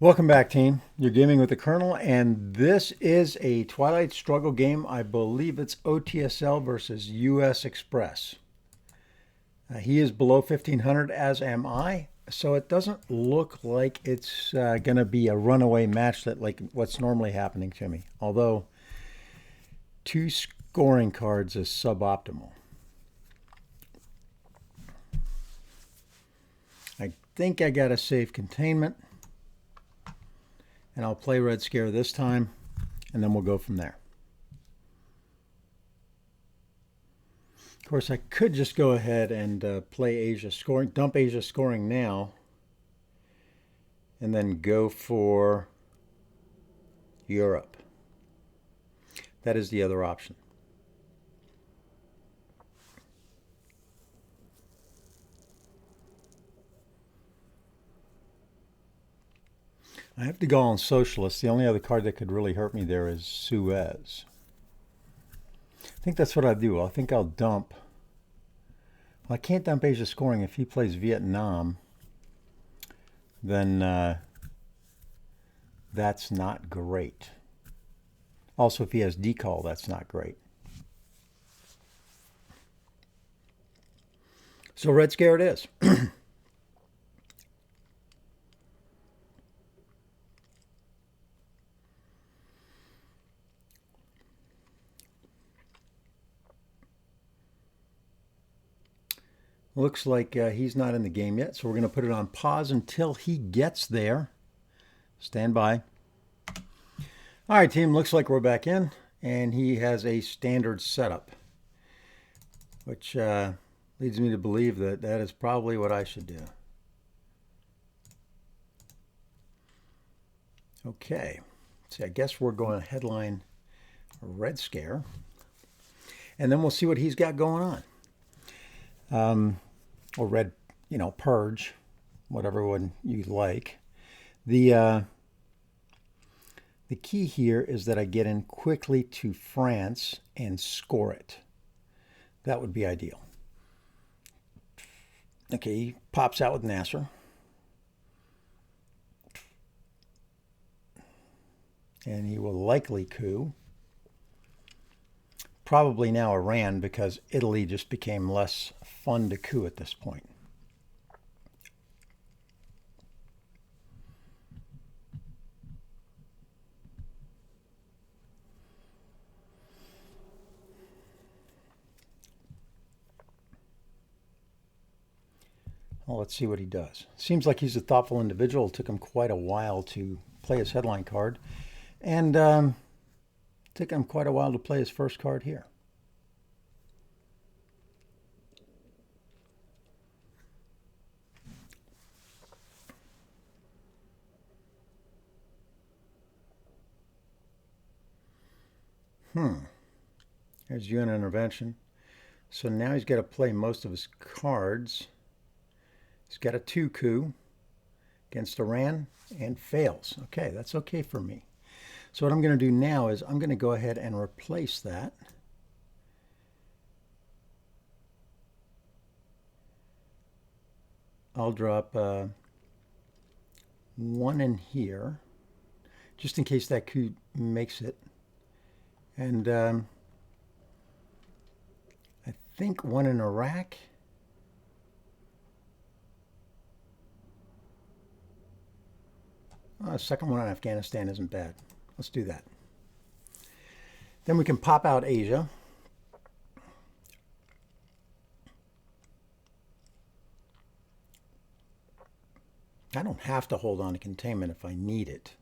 Welcome back, team. You're gaming with the Colonel, and this is a Twilight Struggle game. I believe it's OTSL versus USExpress. He is below 1500, as am I, so it doesn't look like it's going to be a runaway match like what's normally happening to me. Although two scoring cards is suboptimal. I think I got a safe containment. And I'll play Red Scare this time, and then we'll go from there. Of course, I could just go ahead and play Asia scoring, dump Asia scoring now, and then go for Europe. That is the other option. I have to go on Socialist. The only other card that could really hurt me there is Suez. I think that's what I'll do. I think I'll dump. Well, I can't dump Asia scoring. If he plays Vietnam, then that's not great. Also, if he has decall, that's not great. So Red Scare it is. Looks like he's not in the game yet, so we're going to put it on pause until he gets there. Stand by. All right, team, looks like we're back in, and he has a standard setup, which leads me to believe that that is probably what I should do. Okay, so I guess we're going to headline Red Scare, and then we'll see what he's got going on. Or Red, Purge, whatever one you like. The key here is that I get in quickly to France and score it. That would be ideal. Okay, he pops out with Nasser. And he will likely coup. Probably now Iran, because Italy just became less fun to coup at this point. Well, let's see what he does. Seems like he's a thoughtful individual. It took him quite a while to play his headline card. And took him quite a while to play his first card here. There's UN intervention. So now he's got to play most of his cards. He's got a 2 coup against Iran and fails. Okay, that's okay for me. So what I'm going to do now is I'm going to go ahead and replace that. I'll drop 1 in here, just in case that coup makes it. And I think 1 in Iraq. Second one in Afghanistan isn't bad. Let's do that. Then we can pop out Asia. I don't have to hold on to containment if I need it.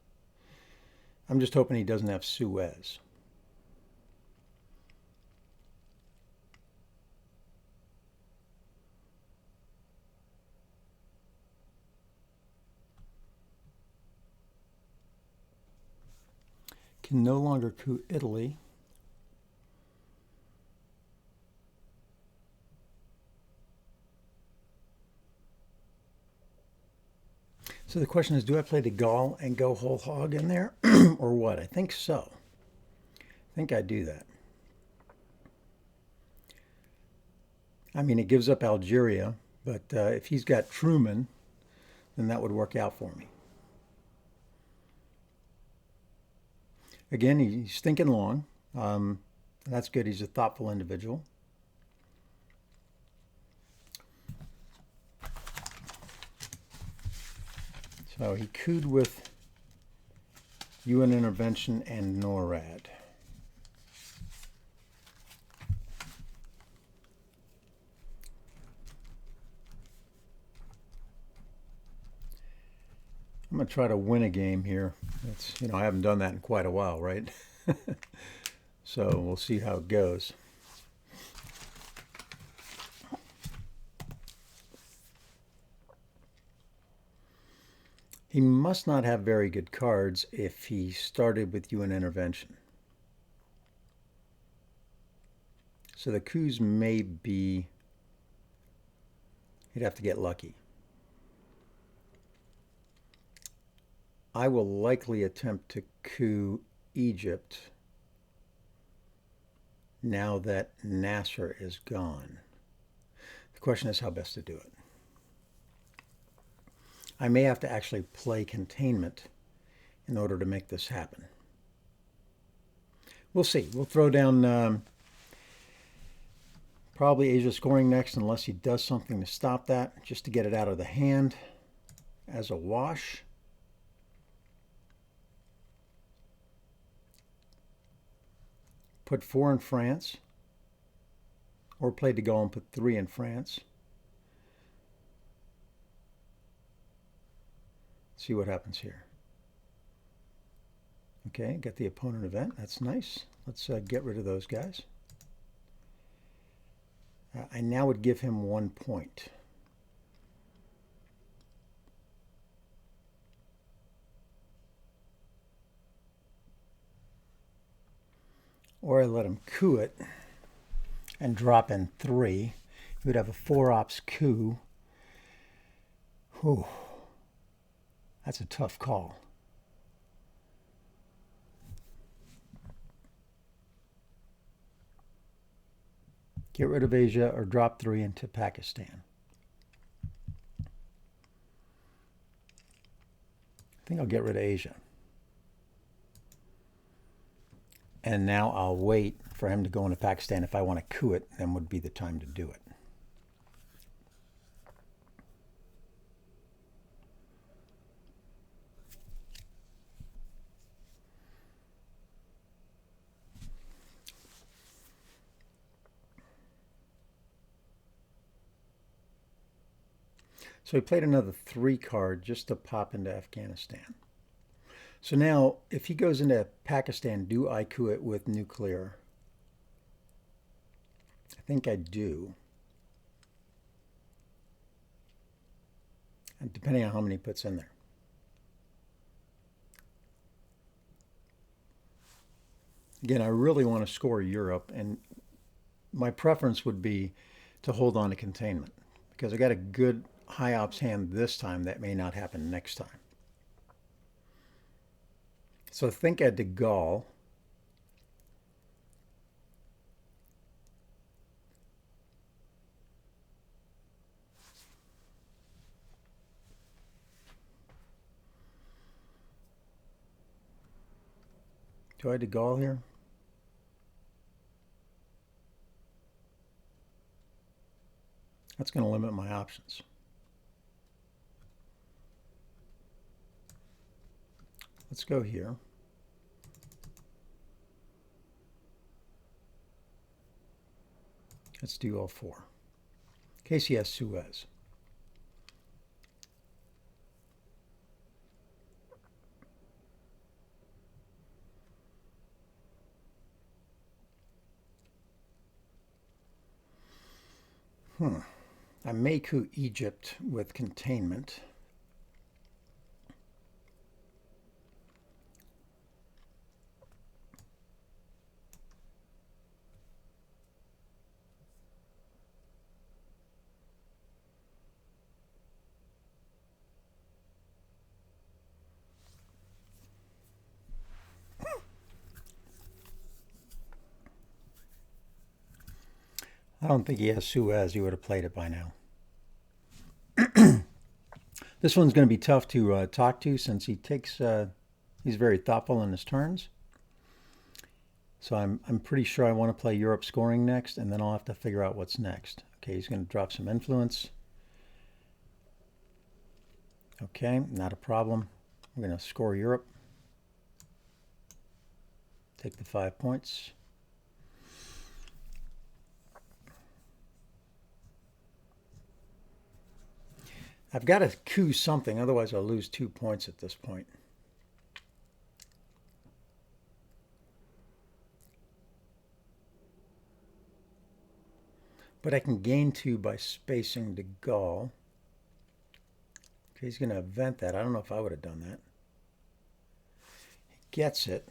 I'm just hoping he doesn't have Suez. Can no longer coup Italy. So the question is, do I play de Gaulle and go whole hog in there or what? I think so. I think I do that. I mean, it gives up Algeria, but if he's got Truman, then that would work out for me. Again, he's thinking long. That's good. He's a thoughtful individual. So he cooed with UN intervention and NORAD. I'm going to try to win a game here. It's, I haven't done that in quite a while, right? So we'll see how it goes. He must not have very good cards if he started with UN intervention. So the coups may be, he'd have to get lucky. I will likely attempt to coup Egypt now that Nasser is gone. The question is how best to do it. I may have to actually play containment in order to make this happen. We'll see. We'll throw down probably Asia scoring next unless he does something to stop that, just to get it out of the hand as a wash. Put 4 in France, or play de Gaulle and put 3 in France. See what happens here. Okay, get the opponent event. That's nice. Let's get rid of those guys. I now would give him 1 point. Or I let him coup it and drop in 3. He would have a 4-ops coup. Whew. That's a tough call. Get rid of Asia or drop 3 into Pakistan. I think I'll get rid of Asia. And now I'll wait for him to go into Pakistan. If I want to coup it, then would be the time to do it. So he played another 3 card just to pop into Afghanistan. So now, if he goes into Pakistan, do I coup it with nuclear? I think I do. And depending on how many he puts in there. Again, I really want to score Europe, and my preference would be to hold on to containment, because I got a good high ops hand this time. That may not happen next time. So think at de Gaulle. Do I de Gaulle here? That's going to limit my options. Let's go here. Let's do all 4. In case he has Suez. I may coup Egypt with containment. I don't think he has Suez. He would have played it by now. This one's going to be tough to talk to since he takes, he's very thoughtful in his turns. So I'm pretty sure I want to play Europe scoring next, and then I'll have to figure out what's next. Okay, he's going to drop some influence. Okay, not a problem. We're going to score Europe. Take the 5 points. I've got to coup something, otherwise I'll lose 2 points at this point. But I can gain 2 by spacing de Gaulle. Okay, he's going to event that. I don't know if I would have done that. He gets it.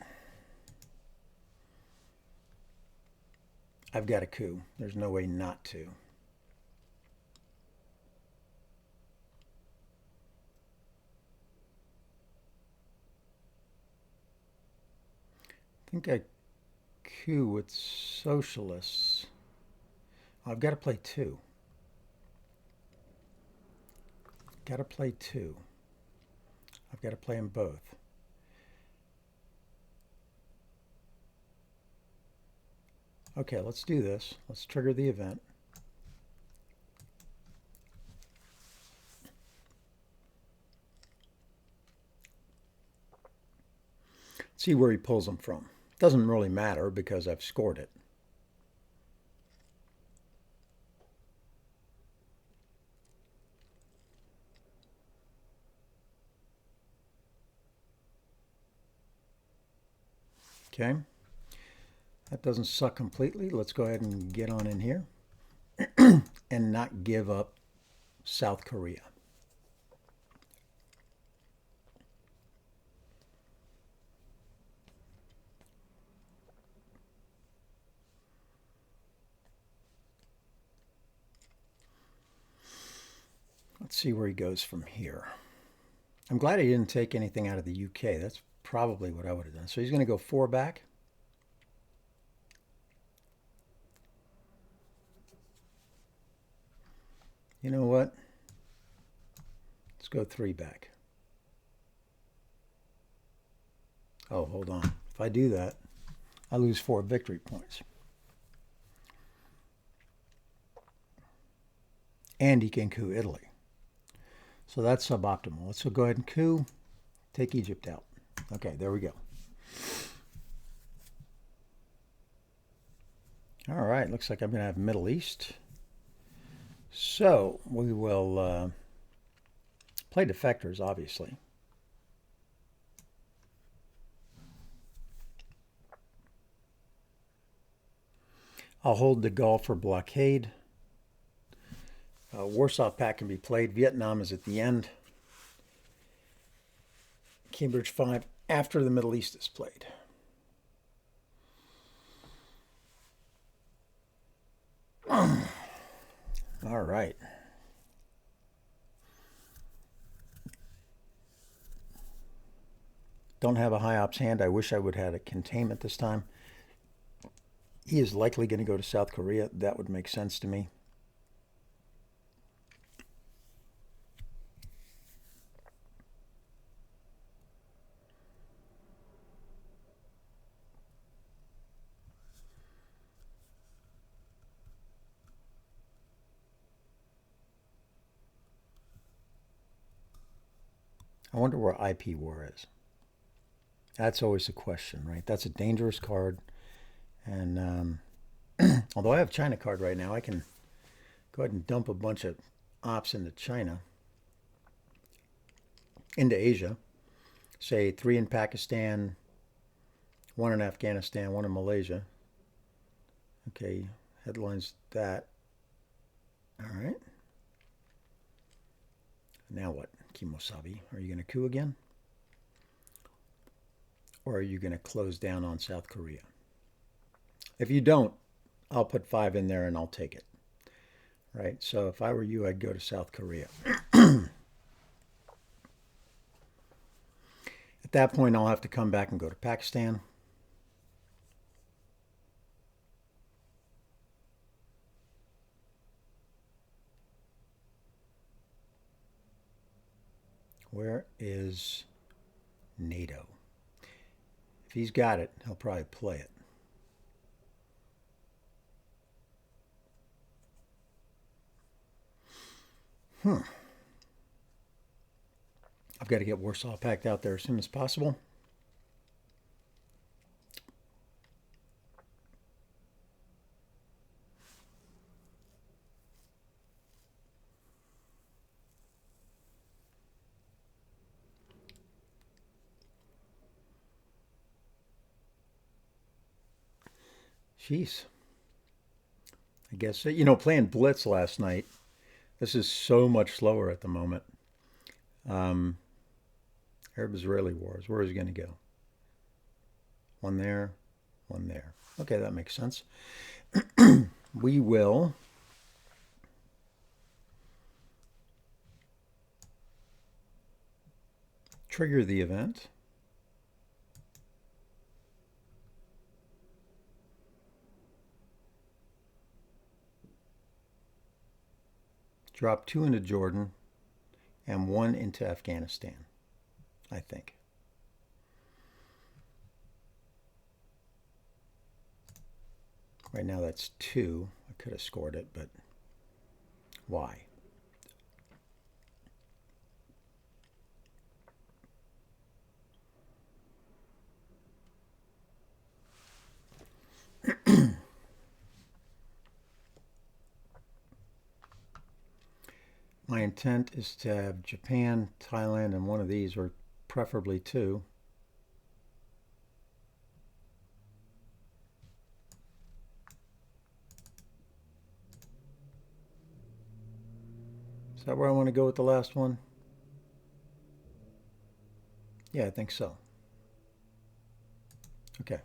I've got a coup. There's no way not to. I think I coup with socialists. I've got to play 2. Got to play 2. I've got to play them both. Okay, let's do this. Let's trigger the event. See where he pulls them from. Doesn't really matter because I've scored it. Okay, that doesn't suck completely. Let's go ahead and get on in here and not give up South Korea. Let's see where he goes from here. I'm glad he didn't take anything out of the UK. That's probably what I would have done. So he's going to go 4 back. You know what? Let's go 3 back. Oh, hold on. If I do that, I lose 4 victory points. And he can coup Italy. So that's suboptimal. Let's go ahead and coup. Take Egypt out. Okay, there we go. All right, looks like I'm going to have Middle East. So we will play defectors, obviously. I'll hold de Gaulle for blockade. Warsaw Pact can be played. Vietnam is at the end. Cambridge 5 after the Middle East is played. All right. Don't have a high ops hand. I wish I would have had a containment this time. He is likely going to go to South Korea. That would make sense to me. I wonder where IP war is. That's always a question, right? That's a dangerous card. And although I have China card right now, I can go ahead and dump a bunch of ops into China, into Asia. Say 3 in Pakistan, 1 in Afghanistan, 1 in Malaysia. Okay, headlines that. All right. Now what, Kimosabi? Are you going to coup again? Or are you going to close down on South Korea? If you don't, I'll put 5 in there and I'll take it. Right? So if I were you, I'd go to South Korea. At that point, I'll have to come back and go to Pakistan. Where is NATO? If he's got it, he'll probably play it. I've got to get Warsaw packed out there as soon as possible. Jeez. I guess, playing Blitz last night, this is so much slower at the moment. Um, Arab-Israeli wars, where is he going to go? One there, one there. Okay, that makes sense. We will trigger the event. Drop 2 into Jordan and 1 into Afghanistan, I think. Right now that's 2. I could have scored it, but why? My intent is to have Japan, Thailand, and one of these, or preferably 2. Is that where I want to go with the last one? Yeah, I think so. Okay.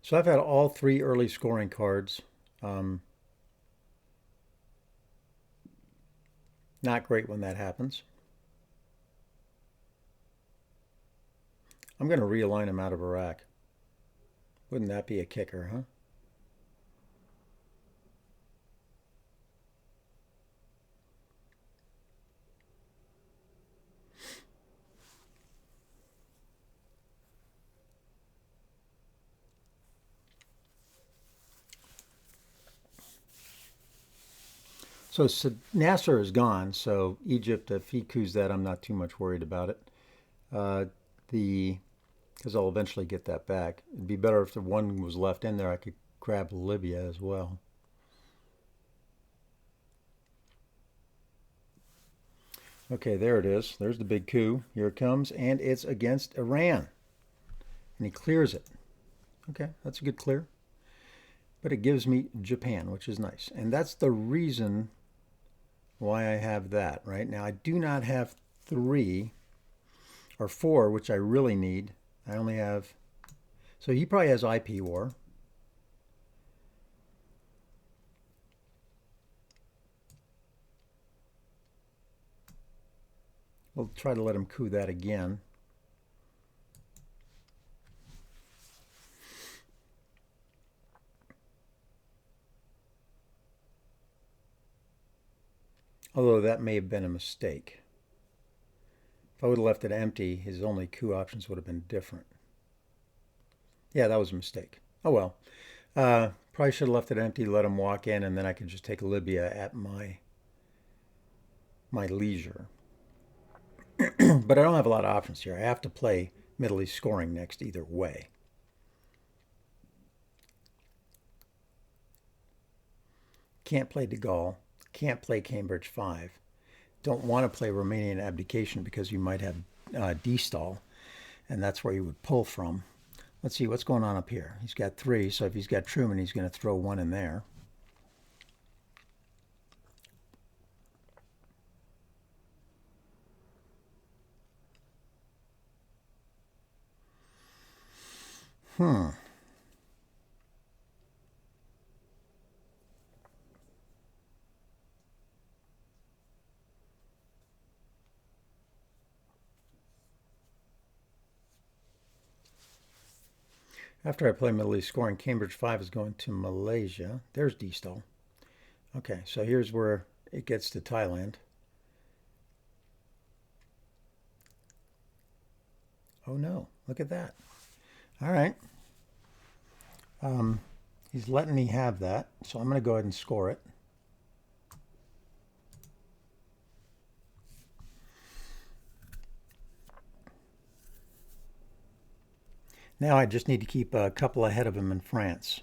So I've had all 3 early scoring cards. Not great when that happens. I'm going to realign them out of Iraq. Wouldn't that be a kicker, huh? So Nasser is gone. So Egypt, if he coups that, I'm not too much worried about it. Uh, the Because I'll eventually get that back. It'd be better if the one was left in there. I could grab Libya as well. Okay, there it is. There's the big coup. Here it comes, and it's against Iran, and he clears it. Okay, that's a good clear. But it gives me Japan, which is nice, and that's the reason why I have that. Right now, I do not have 3 or 4, which I really need. I only have. So he probably has IP war. We'll try to let him coup that again. Although that may have been a mistake. If I would have left it empty, his only coup options would have been different. Yeah, that was a mistake. Oh well. Probably should have left it empty, let him walk in, and then I could just take Libya at my leisure. But I don't have a lot of options here. I have to play Middle East scoring next either way. Can't play De Gaulle. Can't play Cambridge 5. Don't want to play Romanian abdication because you might have D-stall, and that's where you would pull from. Let's see what's going on up here. He's got 3, so if he's got Truman, he's going to throw 1 in there. After I play Middle East scoring, Cambridge 5 is going to Malaysia. There's D-stall. Okay, so here's where it gets to Thailand. Oh no, look at that. All right. He's letting me have that, so I'm going to go ahead and score it. Now I just need to keep a couple ahead of him in France.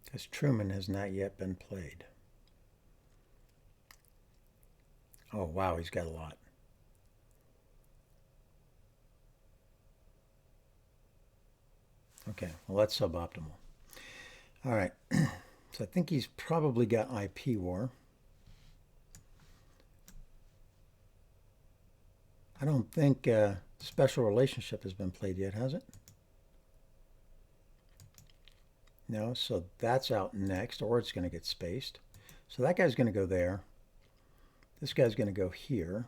Because Truman has not yet been played. Oh, wow, he's got a lot. Okay, well, that's suboptimal. All right, so I think he's probably got IP war. I don't think Special Relationship has been played yet, has it? No, so that's out next, or it's going to get spaced. So that guy's going to go there. This guy's going to go here.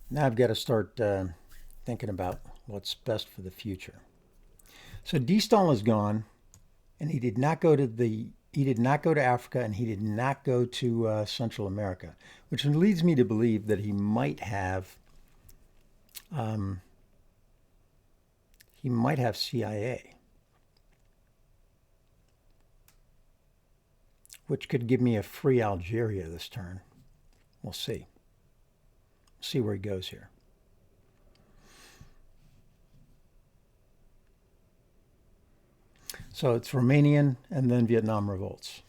Now I've got to start thinking about what's best for the future. So D-Stall is gone, and he did not go to Africa, and he did not go to Central America, which leads me to believe that he might have CIA, which could give me a free Algeria this turn. We'll see. See where he goes here. So it's Romanian and then Vietnam revolts.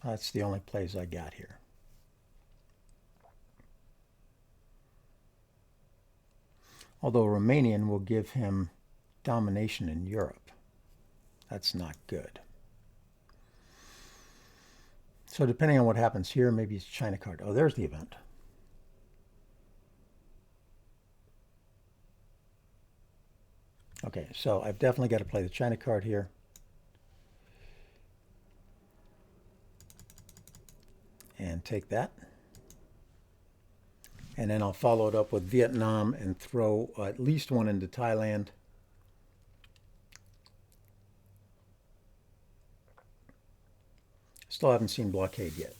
That's the only plays I got here. Although Romanian will give him domination in Europe. That's not good. So depending on what happens here, maybe it's China card. Oh, there's the event. Okay, so I've definitely got to play the China card here. And take that. And then I'll follow it up with Vietnam and throw at least one into Thailand. Still haven't seen blockade yet.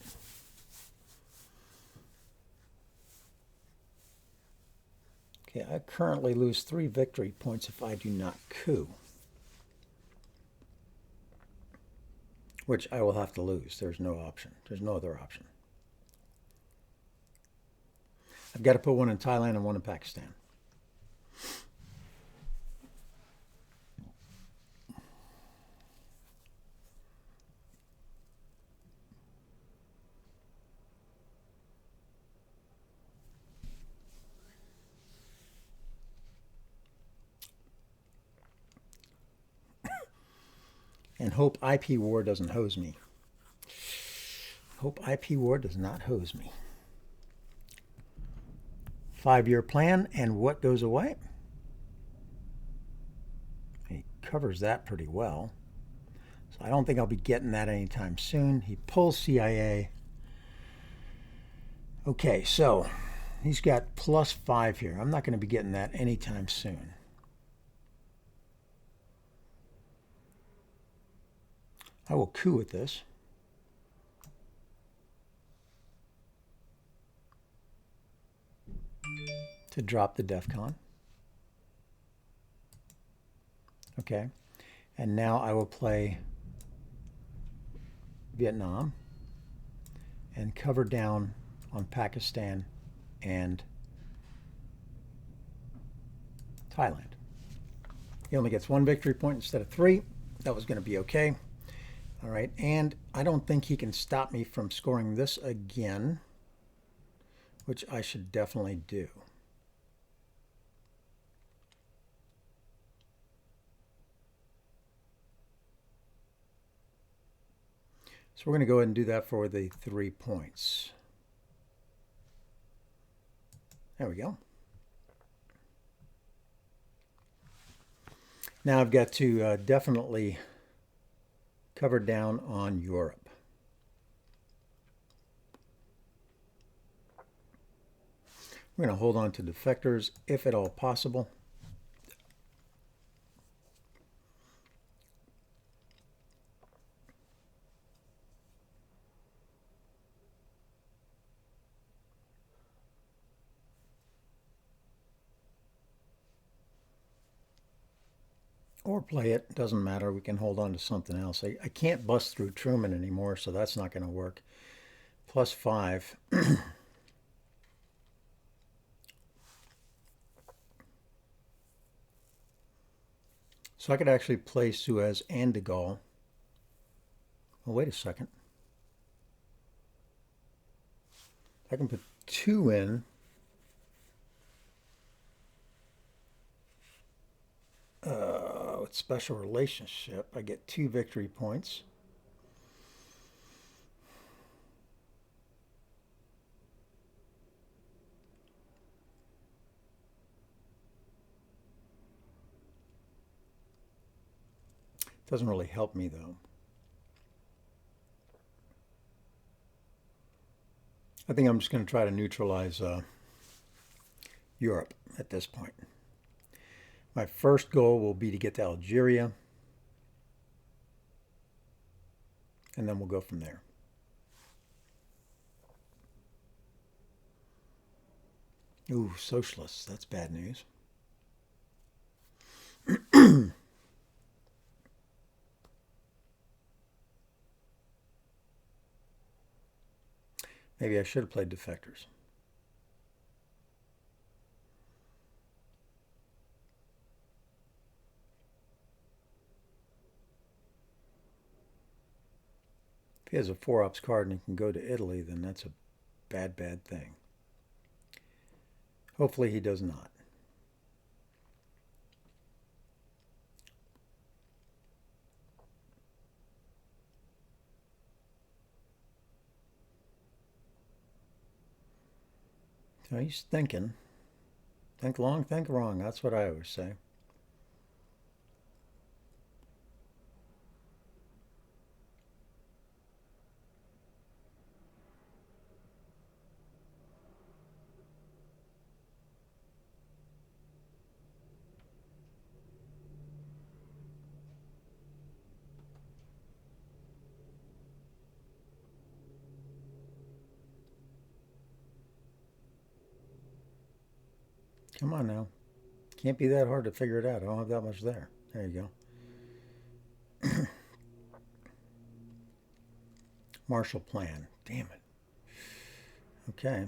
Okay, I currently lose 3 victory points if I do not coup. Which I will have to lose. There's no option. There's no other option. I've got to put one in Thailand and one in Pakistan. And hope IP war doesn't hose me. Hope IP war does not hose me. 5-year plan, and what goes away? He covers that pretty well. So I don't think I'll be getting that anytime soon. He pulls CIA. Okay, so he's got +5 here. I'm not going to be getting that anytime soon. I will coup with this. To drop the DEFCON. Okay. And now I will play Vietnam and cover down on Pakistan and Thailand. He only gets 1 victory point instead of 3. That was going to be okay. All right, and I don't think he can stop me from scoring this again, which I should definitely do. So we're going to go ahead and do that for the 3 points. There we go. Now I've got to definitely cover down on Europe. We're going to hold on to defectors if at all possible. Or play it, doesn't matter. We can hold on to something else. I can't bust through Truman anymore, so that's not going to work. +5. So I could actually play Suez and de Gaulle. Well, wait a second. I can put 2 in. With special relationship, I get 2 victory points. Doesn't really help me though. I think I'm just going to try to neutralize Europe at this point. My first goal will be to get to Algeria, and then we'll go from there. Ooh, socialists, that's bad news. Maybe I should have played defectors. If he has a 4-ops card and he can go to Italy, then that's a bad, bad thing. Hopefully he does not. So he's thinking. Think long, think wrong. That's what I always say. Come on now. Can't be that hard to figure it out. I don't have that much there. There you go. Marshall Plan. Damn it. Okay.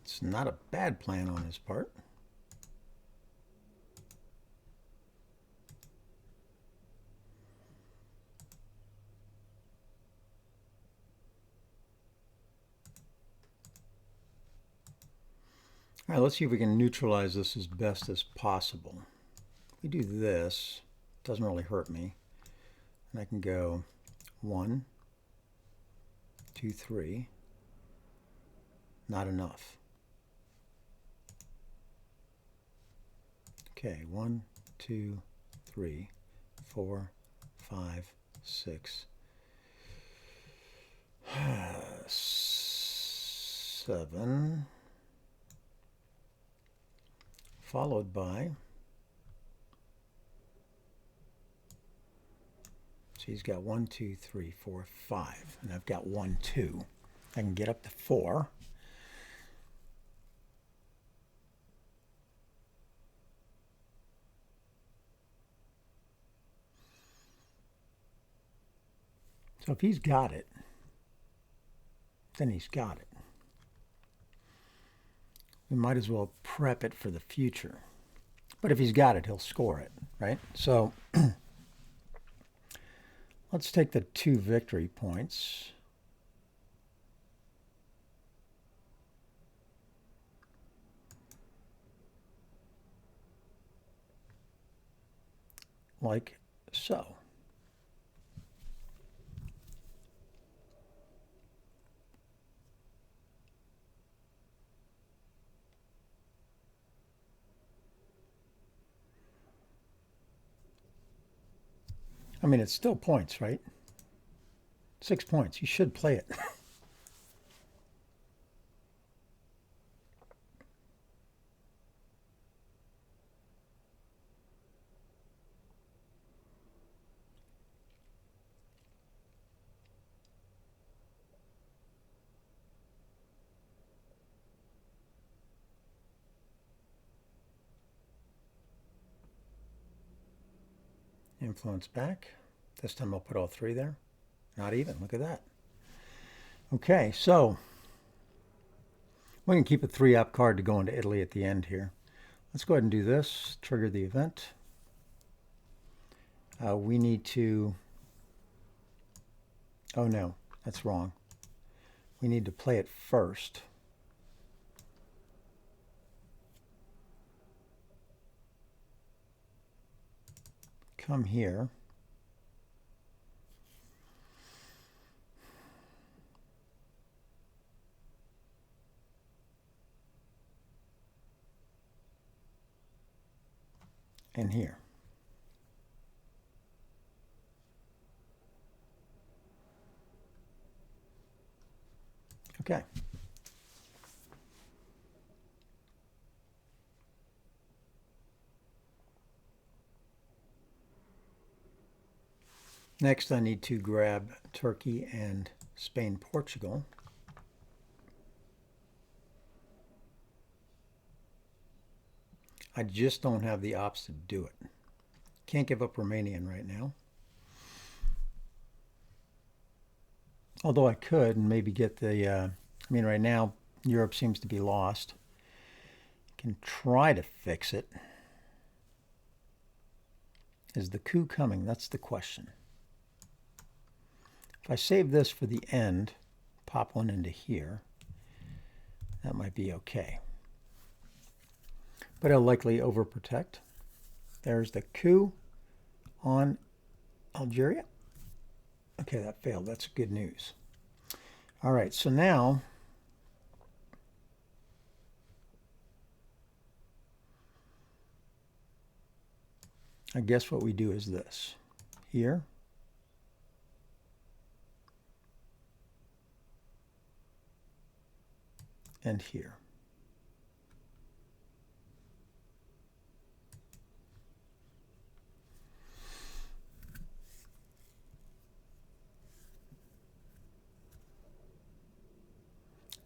It's not a bad plan on his part. All right, let's see if we can neutralize this as best as possible. If we do this, it doesn't really hurt me. And I can go 1, 2, 3. Not enough. Okay, 1, 2, 3, 4, 5, 6, 7. Followed by, so he's got 1, 2, 3, 4, 5, and I've got 1, 2. I can get up to 4. So if he's got it, then he's got it. We might as well prep it for the future. But if he's got it, he'll score it, right? So let's take the 2 victory points. Like so. I mean, it's still points, right? 6 points. You should play it. Influence back. This time I'll put all 3 there. Not even. Look at that. Okay, so we can keep a 3-up card to go into Italy at the end here. Let's go ahead and do this. Trigger the event. We need to... Oh no, that's wrong. We need to play it first. Come here. And here. Okay. Next, I need to grab Turkey and Spain, Portugal. I just don't have the ops to do it. Can't give up Romanian right now. Although I could and maybe get the, I mean, right now, Europe seems to be lost. Can try to fix it. Is the coup coming? That's the question. If I save this for the end, pop one into here, that might be okay. But I'll likely overprotect. There's the coup on Algeria. Okay, that failed. That's good news. All right, so now I guess what we do is this. Here. And here.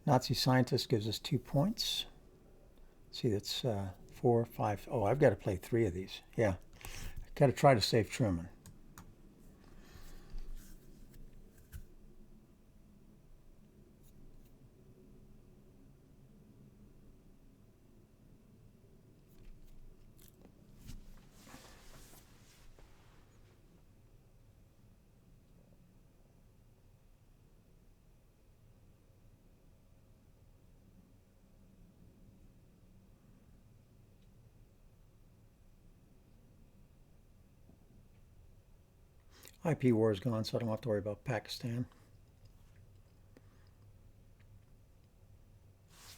Nazi scientist gives us 2 points. See, that's 4, 5. Oh, I've got to play 3 of these. Yeah. I've got to try to save Truman. IP war is gone, so I don't have to worry about Pakistan.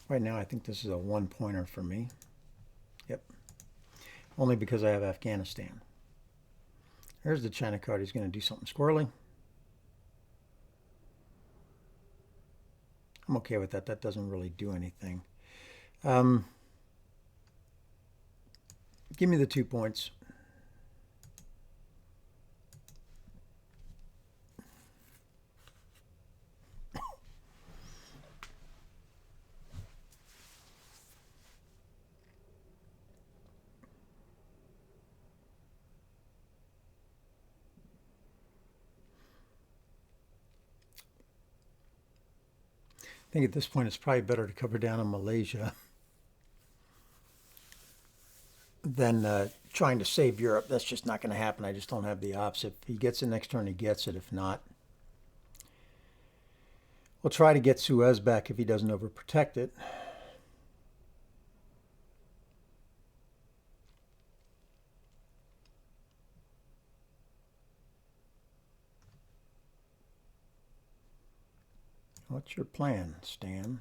Right now, I think this is a 1-pointer for me. Yep. Only because I have Afghanistan. There's the China card. He's going to do something squirrely. I'm okay with that. That doesn't really do anything. Give me the 2 points. I think at this point it's probably better to cover down on Malaysia than trying to save Europe. That's just not going to happen. I just don't have the ops. If he gets it next turn, he gets it. If not, we'll try to get Suez back if he doesn't overprotect it. What's your plan, Stan?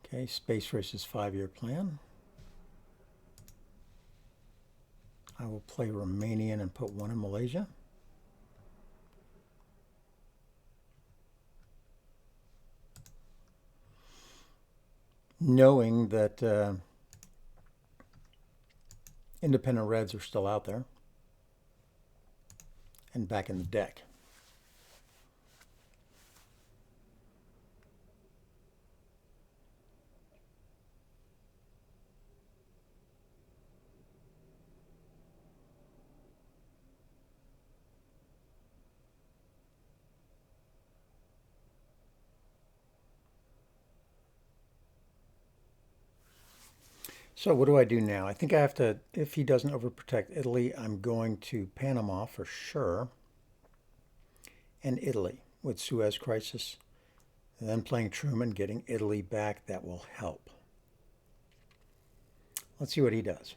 Okay, Space Race's 5-year plan. I will play Romanian and put one in Malaysia. Knowing that independent reds are still out there and back in the deck. So what do I do now? I think I have to, if he doesn't overprotect Italy, I'm going to Panama for sure. And Italy with Suez Crisis. And then playing Truman, getting Italy back, that will help. Let's see what he does.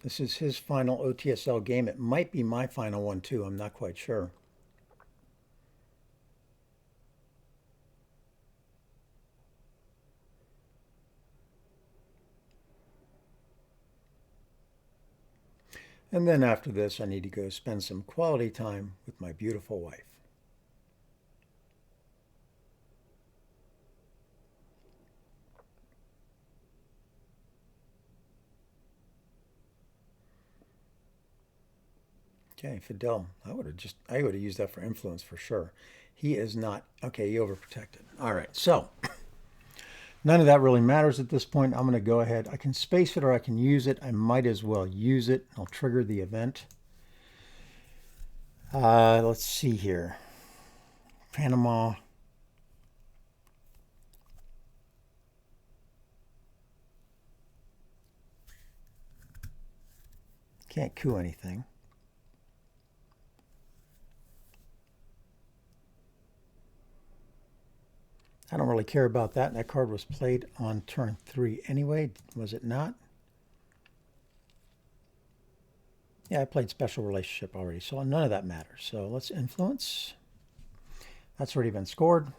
This is his final OTSL game. It might be my final one too. I'm not quite sure. And then after this, I need to go spend some quality time with my beautiful wife. Okay, Fidel. I would have used that for influence for sure. He is not. Okay, he overprotected. All right, so none of that really matters at this point. I'm going to go ahead. I can space it or I can use it. I might as well use it. I'll trigger the event. Let's see here. Panama. Can't coup anything. I don't really care about that. That card was played on turn 3 anyway, was it not? Yeah, I played Special Relationship already, so none of that matters. So let's influence. That's already been scored.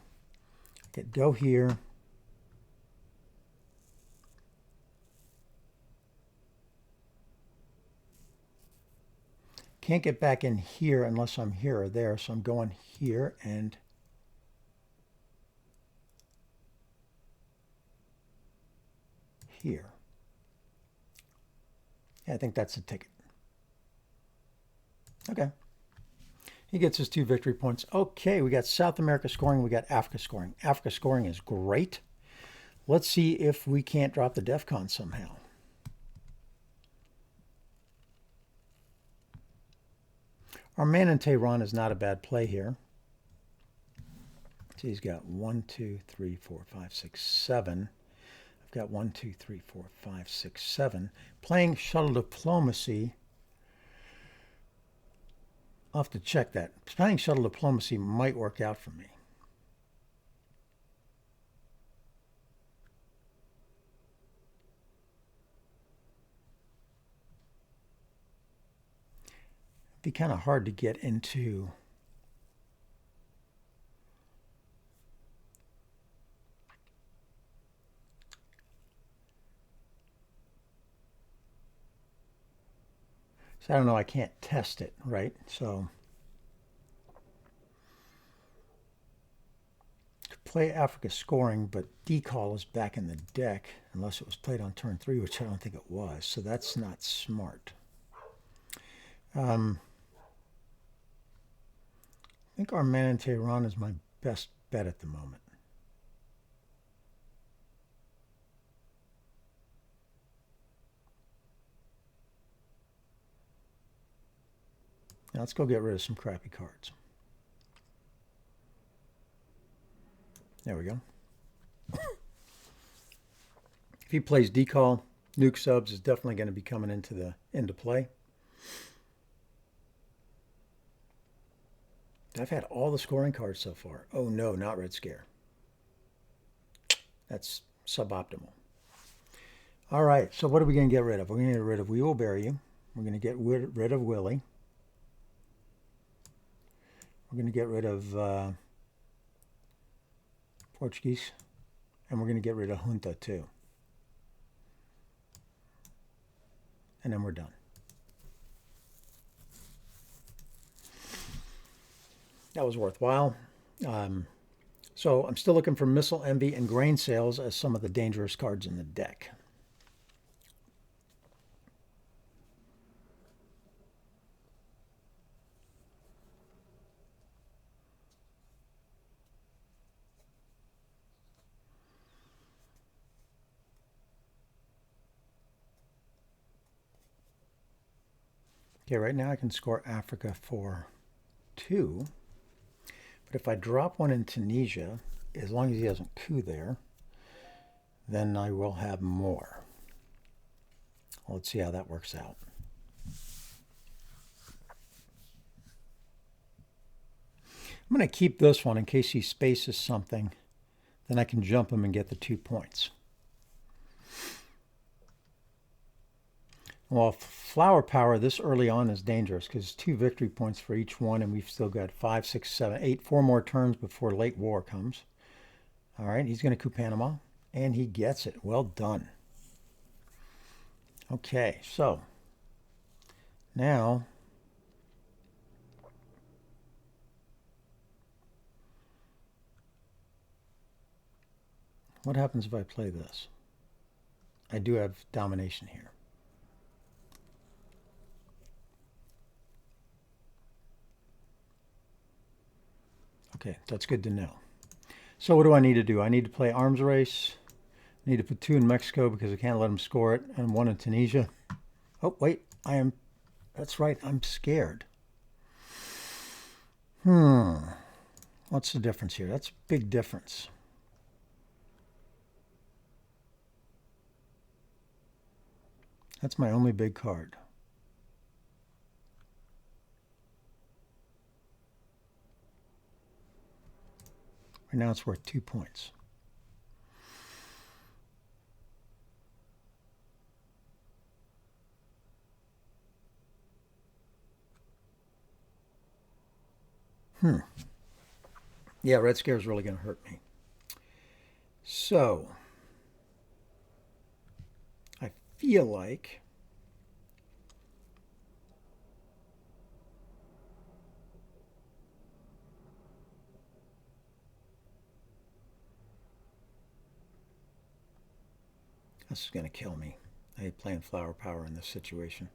Get go here. Can't get back in here unless I'm here or there, so I'm going here and here. Yeah, I think that's the ticket. Okay. He gets his 2 victory points. Okay, we got South America scoring. We got Africa scoring. Africa scoring is great. Let's see if we can't drop the DEFCON somehow. Our man in Tehran is not a bad play here. So he's got 1, 2, 3, 4, 5, 6, 7. I've got 1, 2, 3, 4, 5, 6, 7. Playing shuttle diplomacy. I'll have to check that. Playing shuttle diplomacy might work out for me. It'd be kind of hard to get into. So I don't know, I can't test it, right? So to play Africa scoring, but decall is back in the deck, unless it was played on turn 3, which I don't think it was. So that's not smart. I think our man in Tehran is my best bet at the moment. Now let's go get rid of some crappy cards. There we go. If he plays decall, nuke subs is definitely going to be coming into play. I've had all the scoring cards so far. Oh no, not Red Scare. That's suboptimal. All right, so what are we going to get rid of? We're going to get rid of We Will Bury You. We're going to get rid of Willie. We're going to get rid of Portuguese And we're going to get rid of junta too. And then we're done. That was worthwhile. So I'm still looking for Missile Envy and Grain Sales as some of the dangerous cards in the deck. Okay, right now I can score Africa for 2. But if I drop one in Tunisia, as long as he doesn't coup there, then I will have more. Well, let's see how that works out. I'm going to keep this one in case he spaces something. Then I can jump him and get the 2 points. Well, flower power this early on is dangerous because it's 2 victory points for each one, and we've still got 5, 6, 7, 8, 4 more turns before late war comes. All right, he's going to coup Panama, and he gets it. Well done. Okay, so now what happens if I play this? I do have domination here. Okay, that's good to know. So what do I need to do? I need to play arms race. I need to put 2 in Mexico because I can't let him score it, and 1 in Tunisia. Oh, wait, that's right, I'm scared. What's the difference here? That's a big difference. That's my only big card. Right now it's worth 2 points. Yeah, Red Scare is really going to hurt me. So, I feel like this is going to kill me. I hate playing flower power in this situation.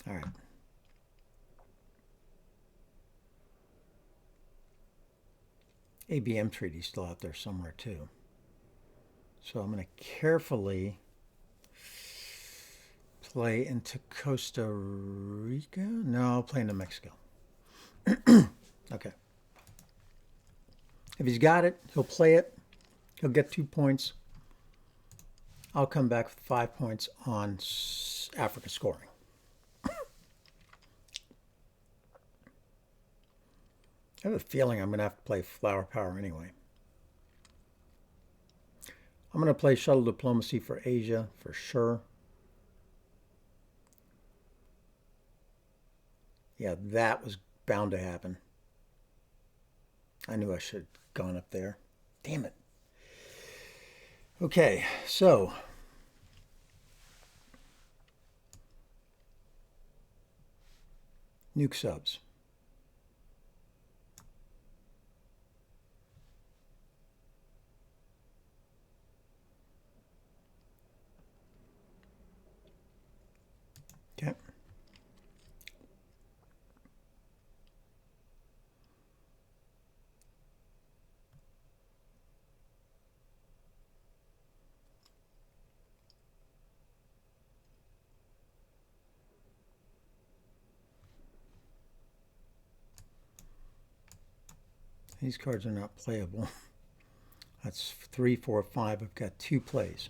All right. ABM treaty's still out there somewhere too. So I'm going to carefully play into Costa Rica. No, I'll play into Mexico. Okay. If he's got it, he'll play it. He'll get 2 points. I'll come back with 5 points on Africa scoring. I have a feeling I'm going to have to play flower power anyway. I'm going to play shuttle diplomacy for Asia for sure. Yeah, that was bound to happen. I knew I should have gone up there. Damn it. Okay, so nuke subs. Okay. These cards are not playable. That's 3, 4, 5. I've got 2 plays.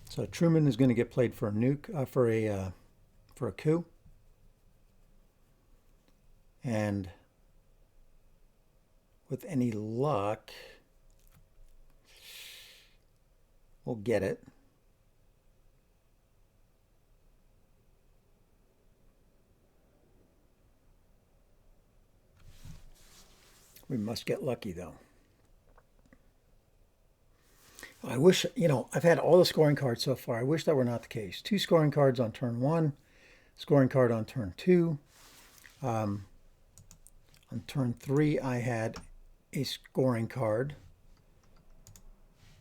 So Truman is going to get played for a nuke, for a coup, and with any luck, we'll get it. We must get lucky, though. I wish, I've had all the scoring cards so far. I wish that were not the case. 2 scoring cards on turn 1, scoring card on turn 2. On turn 3, I had a scoring card.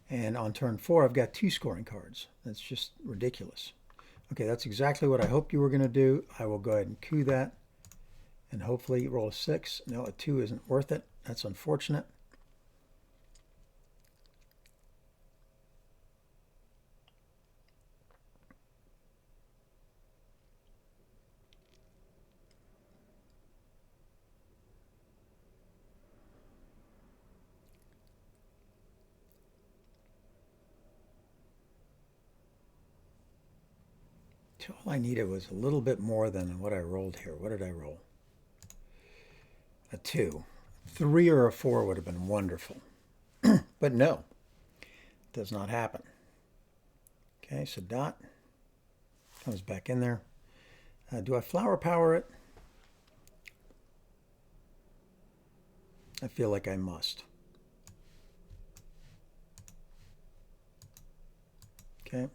And on turn 4, I've got 2 scoring cards. That's just ridiculous. Okay, that's exactly what I hoped you were going to do. I will go ahead and coup that. And hopefully roll a 6. No, a 2 isn't worth it. That's unfortunate. All I needed was a little bit more than what I rolled here. What did I roll? A 2. 3 or a 4 would have been wonderful. But no, it does not happen. Okay, so dot comes back in there. Do I flower power it? I feel like I must. Okay.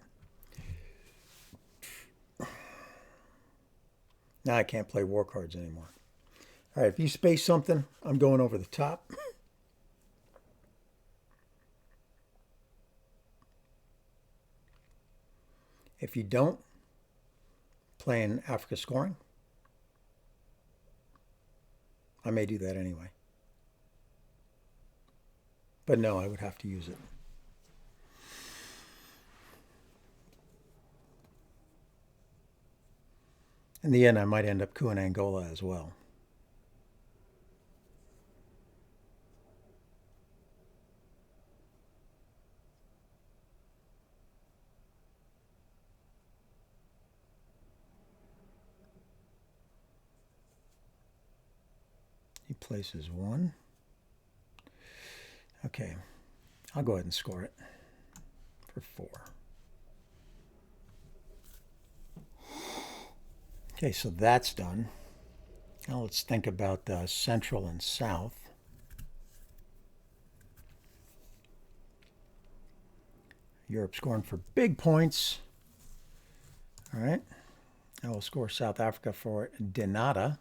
Now I can't play war cards anymore. All right, if you space something, I'm going over the top. If you don't, playing Africa scoring. I may do that anyway. But no, I would have to use it. In the end, I might end up cooing Angola as well. He places 1. Okay, I'll go ahead and score it for 4. Okay, so that's done. Now let's think about Central and South. Europe scoring for big points. All right. I will score South Africa for Denata.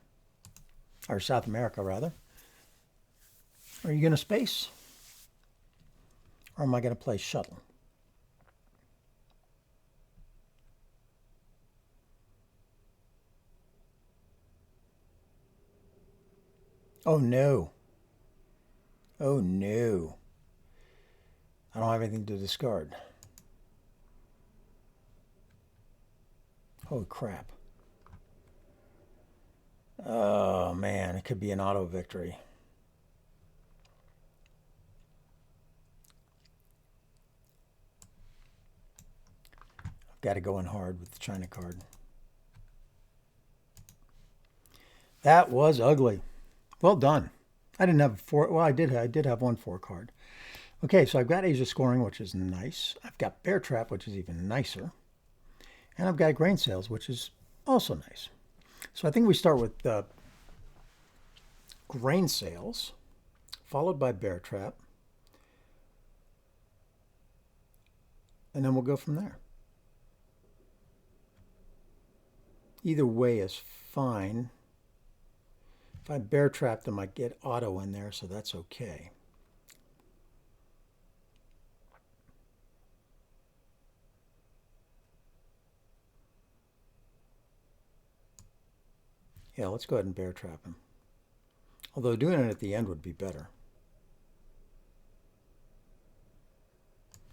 Or South America, rather. Are you going to space? Or am I going to play shuttle? Oh, no. Oh, no. I don't have anything to discard. Holy crap. Oh, man. It could be an auto victory. I've got to go in hard with the China card. That was ugly. Well done. I didn't have 4. Well, I did have 1 4 card. Okay, so I've got Asia scoring, which is nice. I've got Bear Trap, which is even nicer. And I've got Grain Sales, which is also nice. So I think we start with Grain Sales, followed by Bear Trap. And then we'll go from there. Either way is fine. If I Bear Trapped, I might get auto in there, so that's okay. Yeah, let's go ahead and Bear Trap him. Although doing it at the end would be better.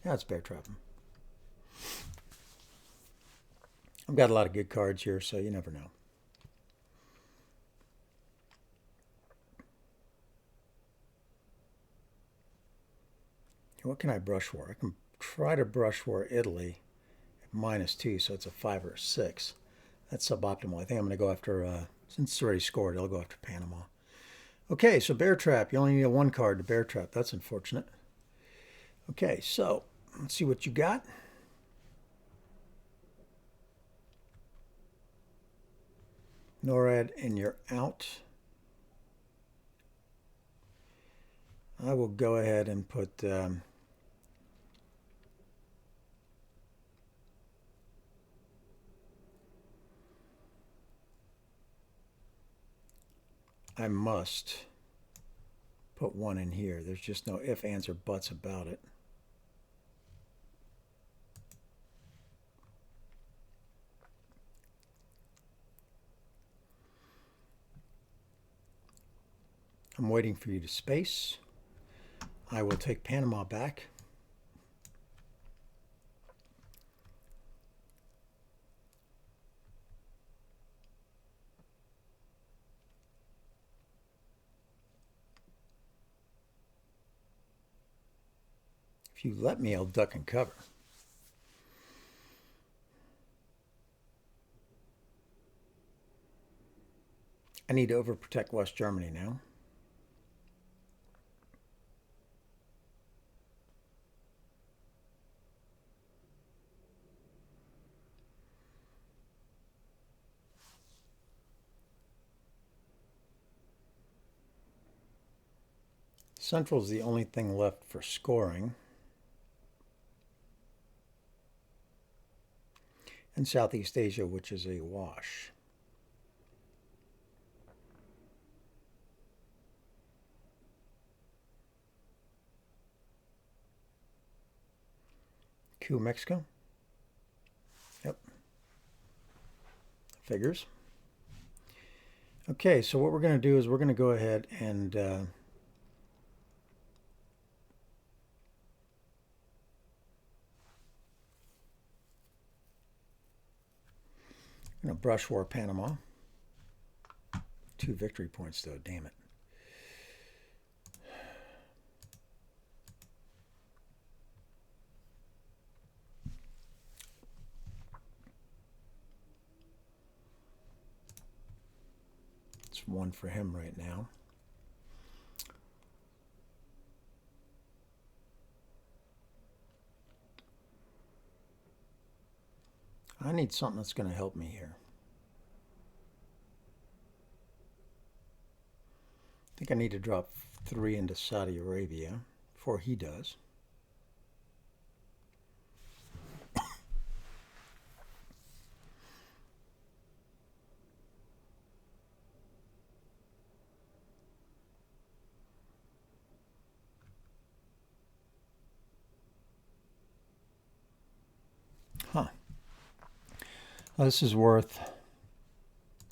Yeah, let's Bear Trap him. I've got a lot of good cards here, so you never know. What can I brush for? I can try to brush for Italy at -2, so it's a 5 or a 6. That's suboptimal. I think I'm going to go after, since it's already scored, I'll go after Panama. Okay, so Bear Trap. You only need 1 card to Bear Trap. That's unfortunate. Okay, so let's see what you got. NORAD, and you're out. I will go ahead and put I must put one in here. There's just no ifs, ands, or buts about it. I'm waiting for you to space. I will take Panama back. If you let me, I'll duck and cover. I need to overprotect West Germany now. Central is the only thing left for scoring. And Southeast Asia, which is a wash. Q, Mexico. Yep. Figures. Okay, so what we're going to do is we're going to go ahead and brush war Panama. 2 victory points though, damn it. It's 1 for him right now. I need something that's going to help me here. I think I need to drop 3 into Saudi Arabia before he does. Huh. Well, this is worth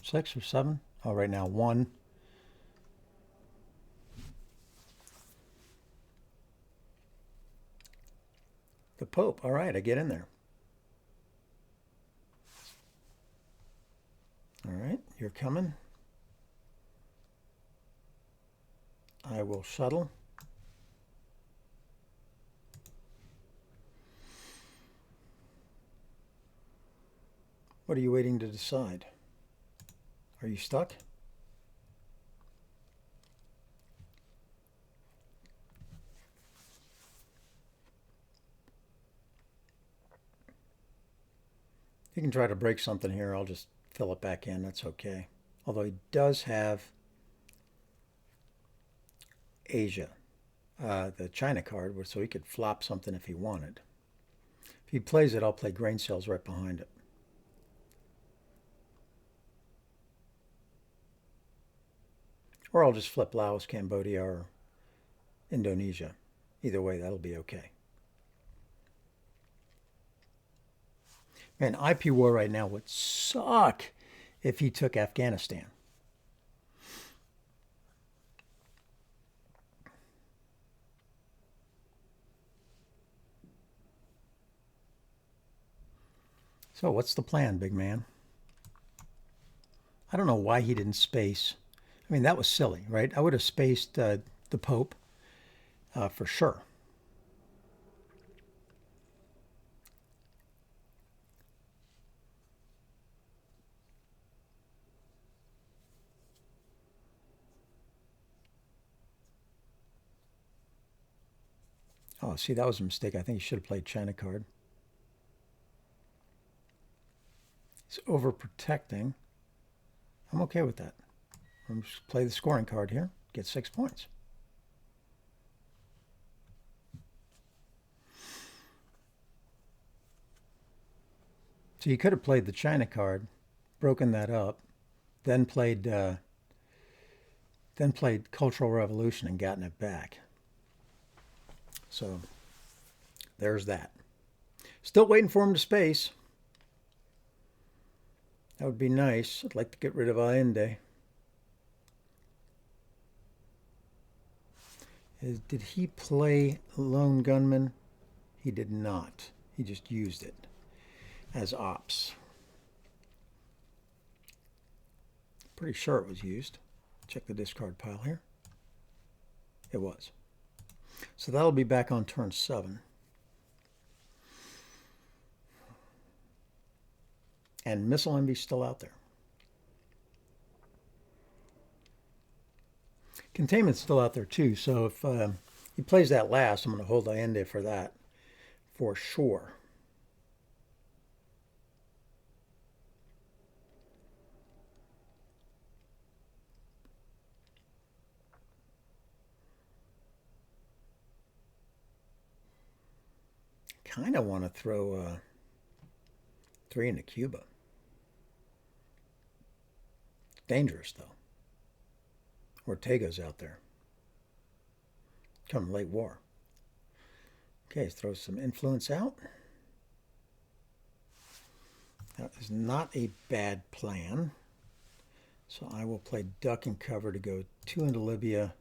6 or 7. Oh, right now 1. The Pope. All right, I get in there. All right, you're coming. I will shuttle. What are you waiting to decide? Are you stuck? You can try to break something here. I'll just fill it back in. That's okay. Although he does have Asia, the China card, so he could flop something if he wanted. If he plays it, I'll play grain sales right behind it. Or I'll just flip Laos, Cambodia, or Indonesia. Either way, that'll be okay. Man, IP war right now would suck if he took Afghanistan. So what's the plan, big man? I don't know why he didn't space. I mean, that was silly, right? I would have spaced the Pope for sure. Oh, see, that was a mistake. I think he should have played China card. He's overprotecting. I'm okay with that. I'm just play the scoring card here. Get 6 points. So you could have played the China card, broken that up, then played Cultural Revolution and gotten it back. So there's that. Still waiting for him to space. That would be nice. I'd like to get rid of Allende. Did he play Lone Gunman? He did not. He just used it as ops. Pretty sure it was used. Check the discard pile here. It was. So that'll be back on turn 7. And Missile Envy's still out there. Containment's still out there too, so if he plays that last, I'm going to hold Allende for that for sure. Kind of want to throw 3 into Cuba. Dangerous though. Ortega's out there. Come late war. Okay, throw some influence out. That is not a bad plan. So I will play duck and cover to go 2 into Libya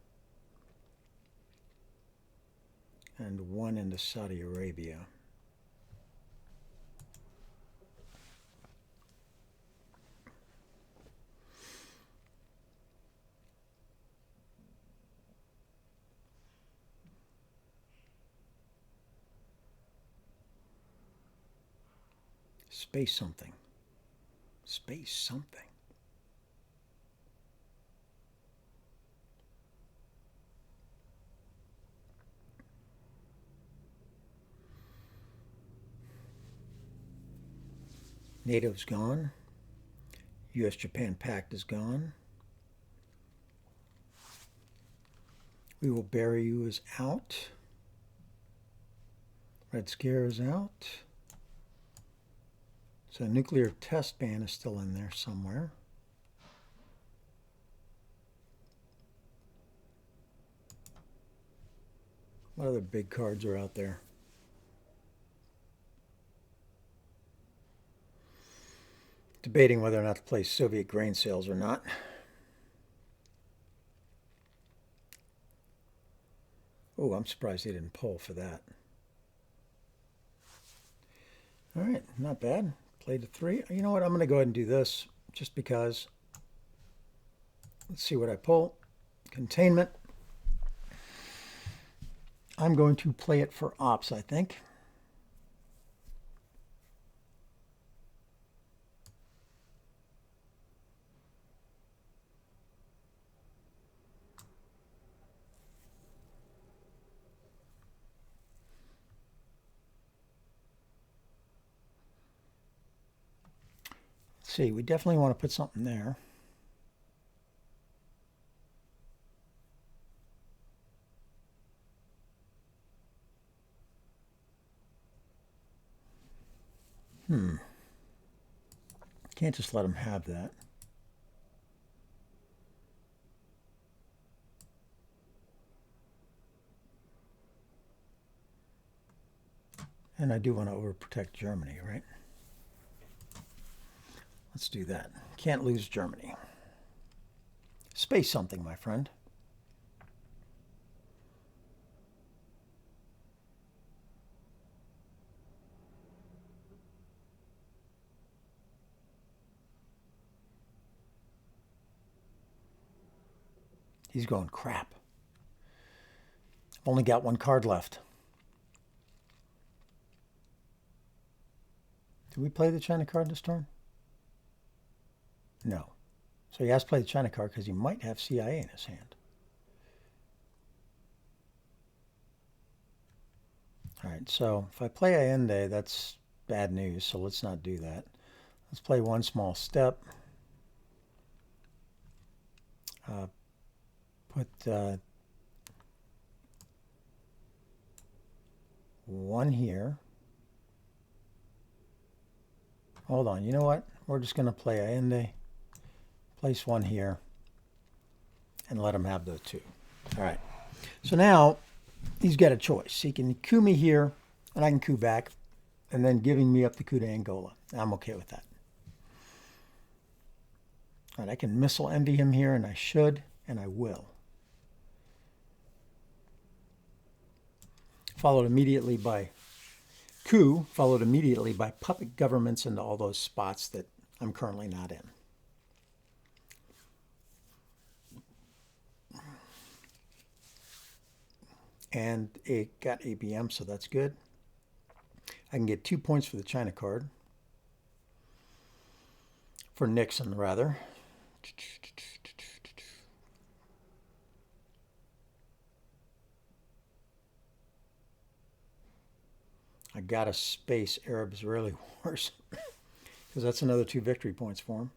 and 1 into Saudi Arabia. Space something. Space something. NATO's gone. US-Japan Pact is gone. We Will Bury You is out. Red Scare is out. So nuclear test ban is still in there somewhere. What other big cards are out there? Debating whether or not to play Soviet grain sales or not. Oh, I'm surprised they didn't pull for that. All right, not bad. Played a 3. You know what? I'm going to go ahead and do this just because. Let's see what I pull. Containment. I'm going to play it for ops, I think. Let's see, we definitely want to put something there. Can't just let him have that. And I do want to overprotect Germany, right? Let's do that. Can't lose Germany. Space something, my friend. He's going crap. Only got 1 card left. Did we play the China card this turn? No. So he has to play the China card because he might have CIA in his hand. All right, so if I play Allende, that's bad news, so let's not do that. Let's play 1 small step. Put 1 here. hold on. You know what? We're just going to play Allende, place one here, and let him have those two. All right. So now he's got a choice. He can coup me here, and I can coup back, and then giving me up the coup to Angola. I'm okay with that. All right, I can missile envy him here, and I should, and I will. Followed immediately by coup, followed immediately by puppet governments into all those spots that I'm currently not in. And it got ABM, so that's good. I can get 2 points for the China card. For Nixon, rather. I got to space Arab-Israeli wars because that's another 2 victory points for him.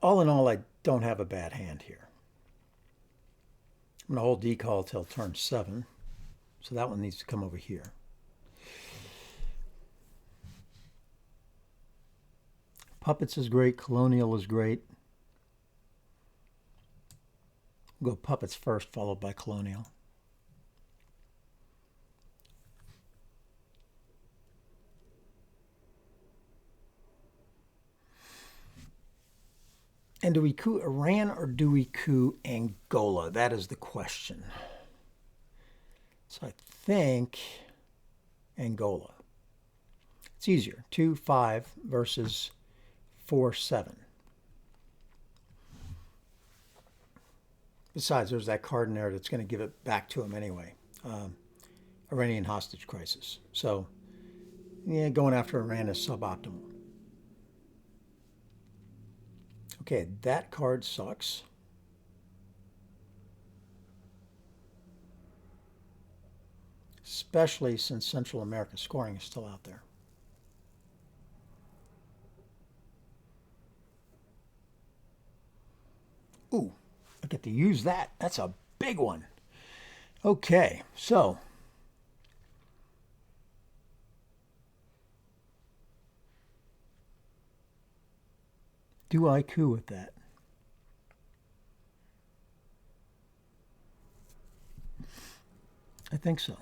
All in all, I don't have a bad hand here. I'm going to hold decall till turn 7. So that one needs to come over here. Puppets is great. Colonial is great. We'll go puppets first, followed by colonial. And do we coup Iran or do we coup Angola? That is the question. So I think Angola. It's easier. 2-5 versus 4-7. Besides, there's that card in there that's going to give it back to him anyway. Iranian hostage crisis. So, yeah, going after Iran is suboptimal. Okay, that card sucks. Especially since Central America scoring is still out there. Ooh, I get to use that. That's a big one. Okay, so do I coup with that? I think so.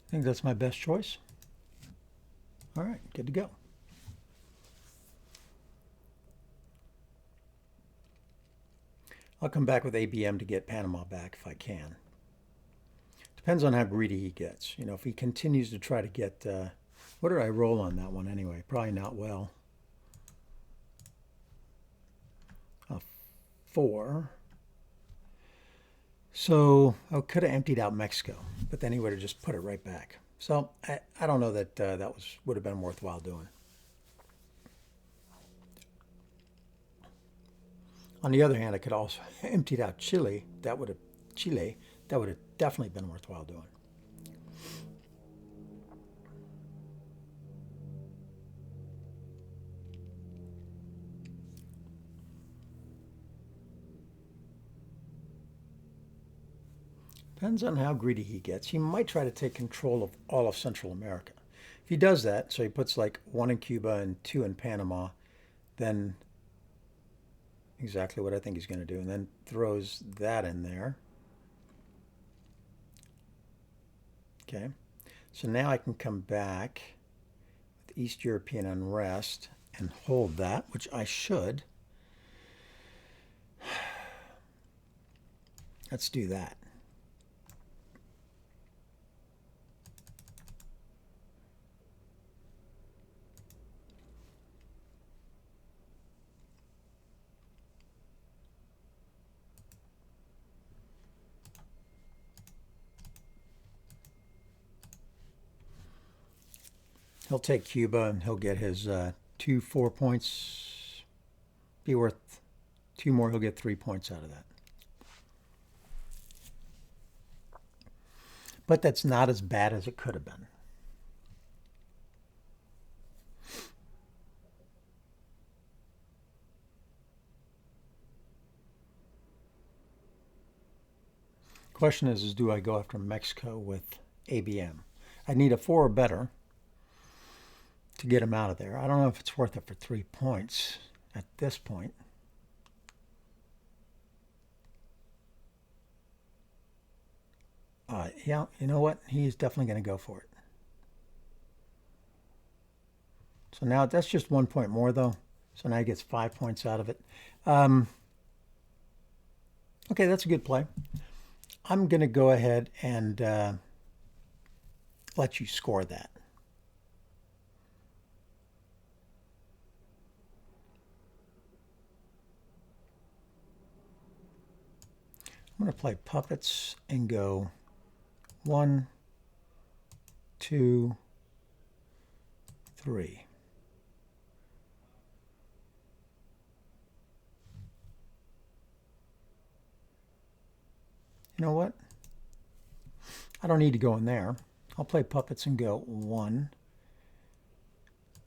I think that's my best choice. All right, good to go. I'll come back with ABM to get Panama back if I can. Depends on how greedy he gets. You know, if he continues to try to get... what did I roll on that one anyway? Probably not well. 4. So I could have emptied out Mexico, but then he would have just put it right back. So I don't know that that would have been worthwhile doing. On the other hand, I could also emptied out Chile. That would have definitely been worthwhile doing. Depends on how greedy he gets. He might try to take control of all of Central America. If he does that, so he puts like 1 in Cuba and 2 in Panama, then exactly what I think he's going to do, and then throws that in there. Okay, so now I can come back with East European unrest and hold that, which I should. Let's do that. He'll take Cuba and he'll get his 2 4 points. Be worth 2 more. He'll get 3 points out of that. But that's not as bad as it could have been. Question is do I go after Mexico with ABM? I need a 4 or better to get him out of there. I don't know if it's worth it for 3 points at this point. Yeah, you know what? He's definitely going to go for it. So now that's just 1 point more, though. So now he gets 5 points out of it. Okay, that's a good play. I'm going to go ahead and let you score that. I'm going to play puppets and go 1, 2, 3. You know what? I don't need to go in there. I'll play puppets and go 1,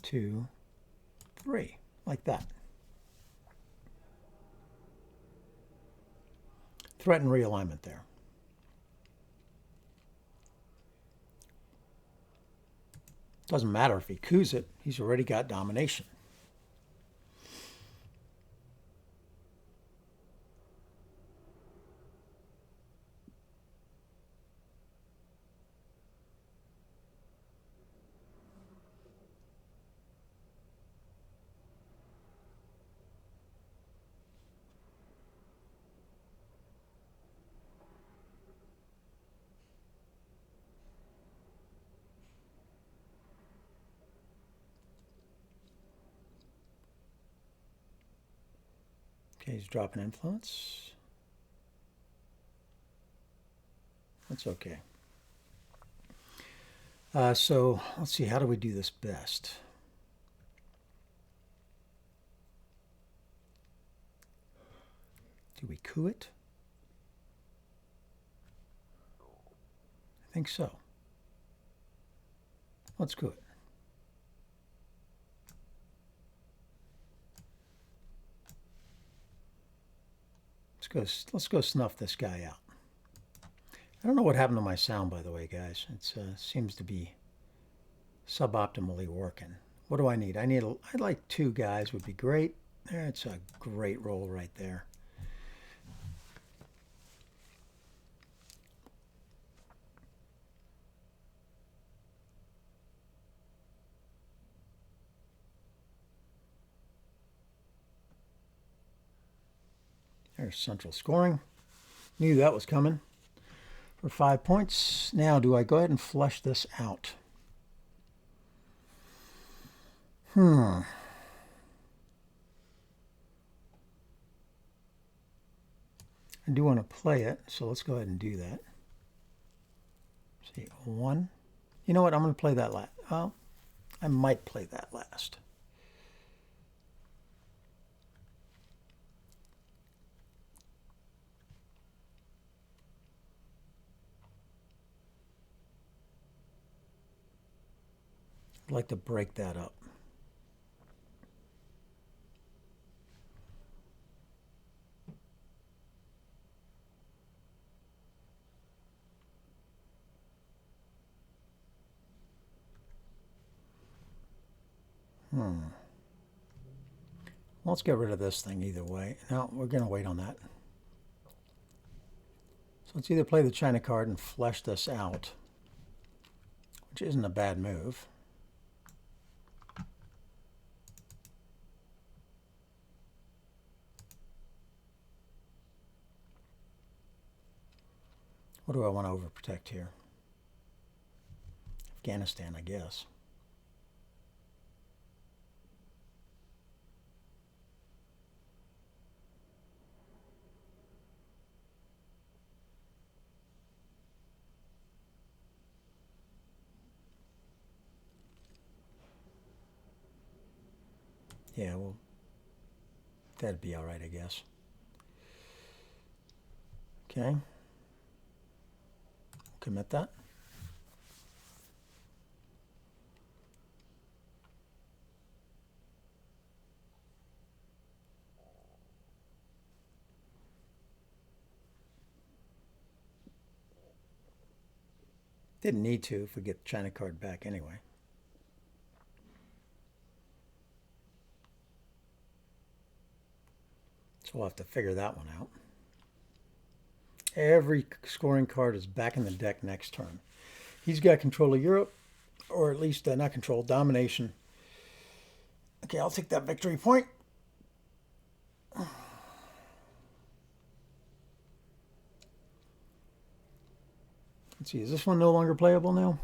2, 3, like that. Threaten realignment there. Doesn't matter if he coups it, he's already got domination. Okay, he's dropping influence. That's okay. So let's see, how do we do this best? Do we coup it? I think so. Let's coup it. Let's go snuff this guy out. I don't know what happened to my sound, by the way, guys. It seems to be suboptimally working. What do I need? I'd like 2 guys would be great. That's a great roll right there. There's central scoring. Knew that was coming for 5 points. Now, do I go ahead and flush this out? I do want to play it, so let's go ahead and do that. See, 1. You know what? I'm going to play that last. Well, I might play that last. I'd like to break that up. Let's get rid of this thing either way. No, we're going to wait on that. So let's either play the China card and flesh this out, which isn't a bad move. What do I want to overprotect here? Afghanistan, I guess. Yeah, well, that'd be all right, I guess. Okay. Commit that. Didn't need to if we get the China card back anyway. So we'll have to figure that one out. Every scoring card is back in the deck next turn. He's got control of Europe, or at least not control, domination. Okay, I'll take that victory point. Let's see, is this one no longer playable now?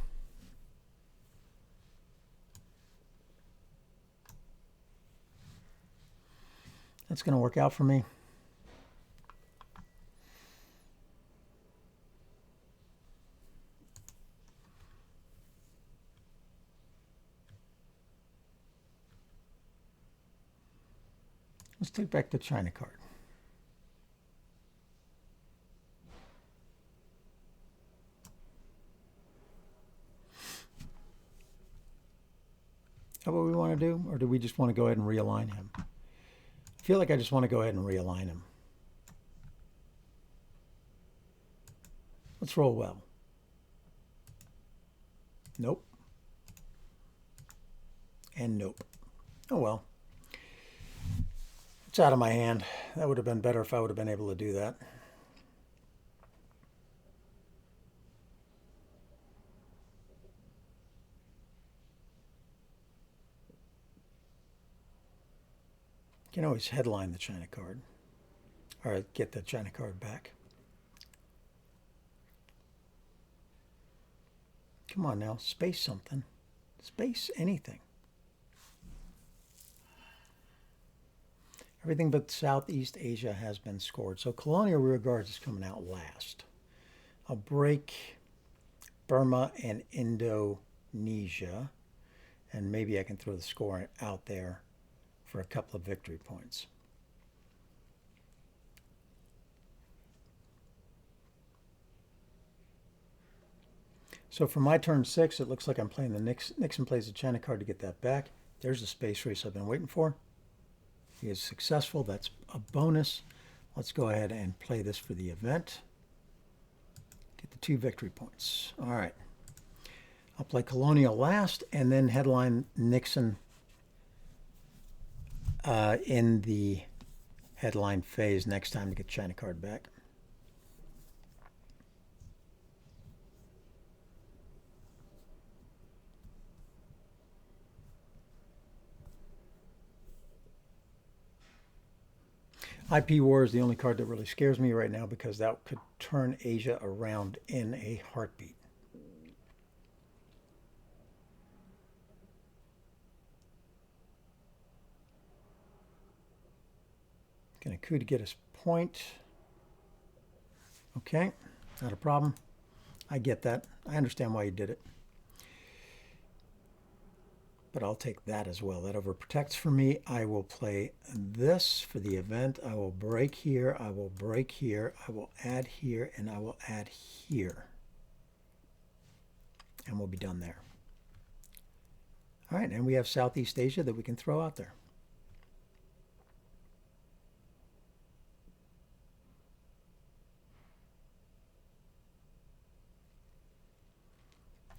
That's going to work out for me. Let's take back the China card. Is that what we want to do? Or do we just want to go ahead and realign him? I feel like I just want to go ahead and realign him. Let's roll well. Nope. And nope. Oh well. It's out of my hand. That would have been better if I would have been able to do that. You can always headline the China card. Or get the China card back. Come on now, space something. Space anything. Everything but Southeast Asia has been scored. So colonial rearguards is coming out last. I'll break Burma and Indonesia. And maybe I can throw the score out there for a couple of victory points. So for my turn 6, it looks like I'm playing the Nixon plays the China card to get that back. There's the space race I've been waiting for. He is successful. That's a bonus. Let's go ahead and play this for the event. Get the 2 victory points. All right. I'll play Colonial last and then headline Nixon in the headline phase next time to get China card back. IP War is the only card that really scares me right now because that could turn Asia around in a heartbeat. Going to coup to get his point. Okay, not a problem. I get that. I understand why you did it. But I'll take that as well. That overprotects for me. I will play this for the event. I will break here. I will break here. I will add here. And I will add here. And we'll be done there. All right, and we have Southeast Asia that we can throw out there.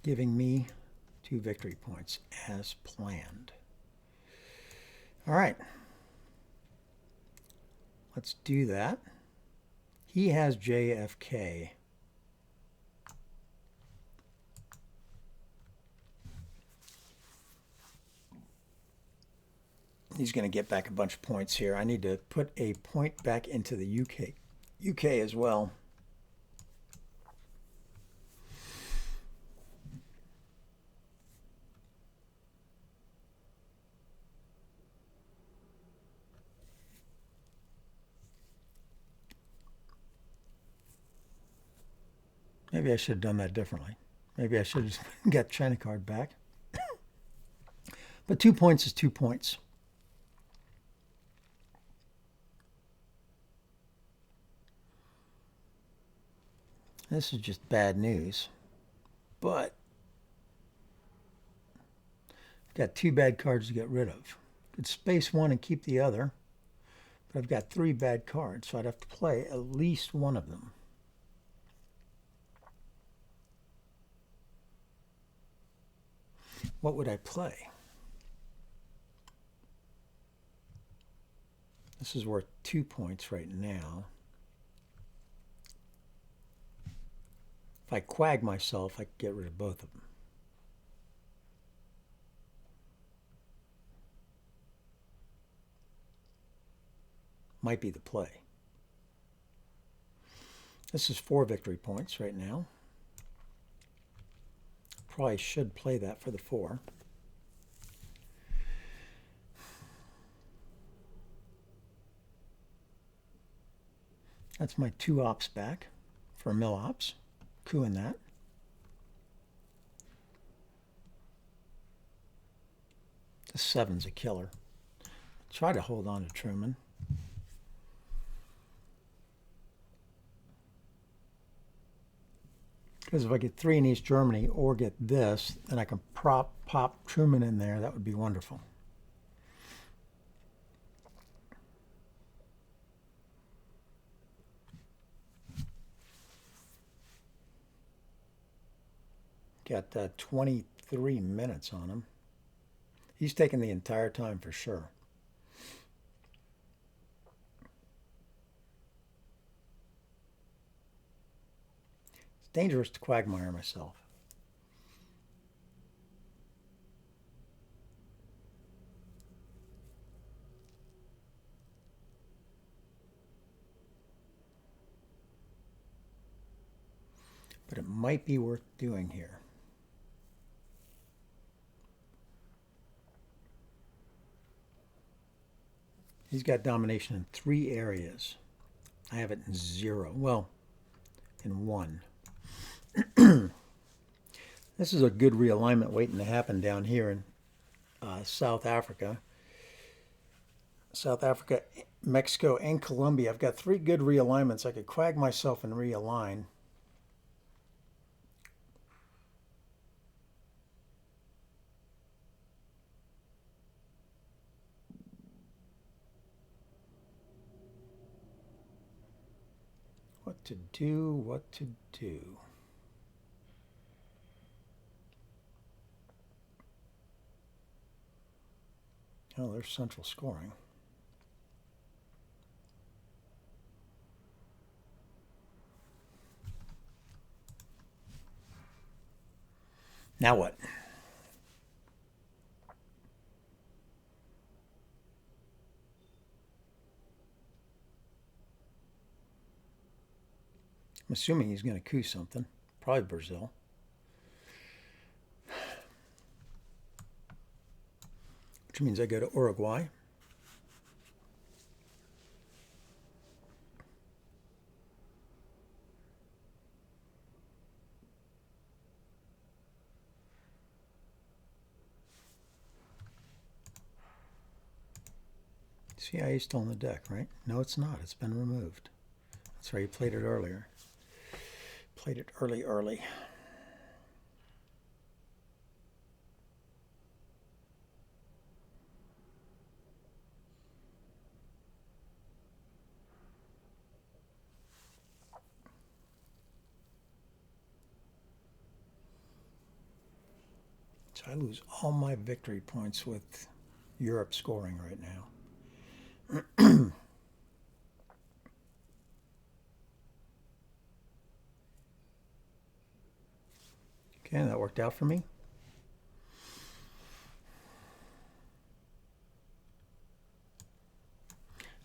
Giving me 2 victory points as planned. All right. Let's do that. He has JFK. He's going to get back a bunch of points here. I need to put a point back into the UK as well. Maybe I should have done that differently. Maybe I should have got China card back. But 2 points is 2 points. This is just bad news. But I've got 2 bad cards to get rid of. Could space one and keep the other. But I've got 3 bad cards, so I'd have to play at least one of them. Maybe I should have got China card back. But 2 points is 2 points. This is just bad news. But I've got 2 bad cards to get rid of. Could space one and keep the other. But I've got 3 bad cards, so I'd have to play at least one of them. 2 points is 2 points. what would I play? This is worth 2 points right now. If I quag myself, I could get rid of both of them. Might be the play. This is 4 victory points right now. Probably should play that for the 4. That's my 2 ops back for mill ops. Coup in that. The 7's a killer. Try to hold on to Truman. Because if I get 3 in East Germany or get this, then I can pop Truman in there. That would be wonderful. Got 23 minutes on him. He's taking the entire time for sure. It's dangerous to quagmire myself. But it might be worth doing here. He's got domination in 3 areas. I have it in 0. Well, in 1. This is a good realignment waiting to happen down here in South Africa. South Africa, Mexico, and Colombia. I've got 3 good realignments. I could quag myself and realign. What to do, what to do. Oh, there's central scoring. Now what? I'm assuming he's going to coup something. Probably Brazil. Which means I go to Uruguay. CIA is still on the deck, right? No, it's not. It's been removed. That's right. You played it earlier. Played it early. So I lose all my victory points with Europe scoring right now. Okay, that worked out for me.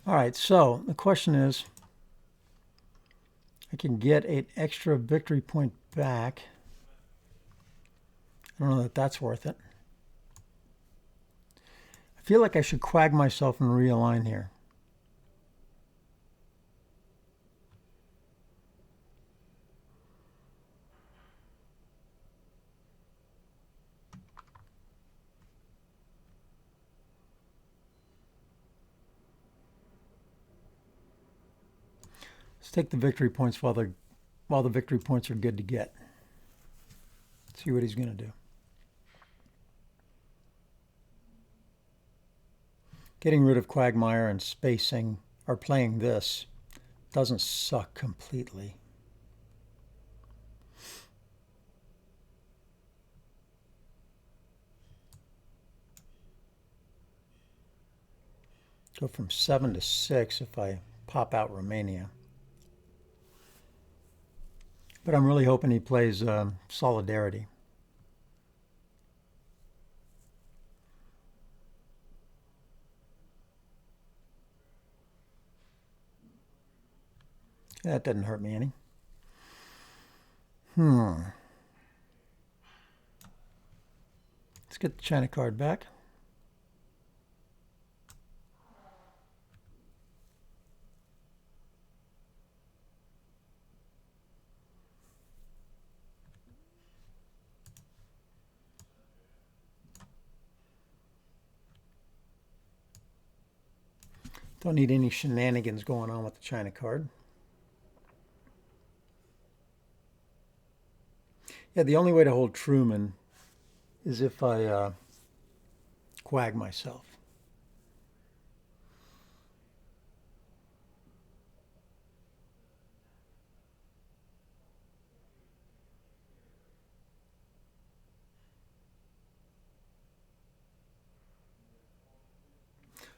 All right, so the question is, I can get an extra victory point back. I don't know that that's worth it. I feel like I should quag myself and realign here. Let's take the victory points while the victory points are good to get. See what he's going to do. Getting rid of Quagmire and spacing, or playing this, doesn't suck completely. Go from 7 to 6 if I pop out Romania. But I'm really hoping he plays Solidarity. That doesn't hurt me any. Let's get the China card back. Don't need any shenanigans going on with the China card. Yeah, the only way to hold Truman is if I quag myself.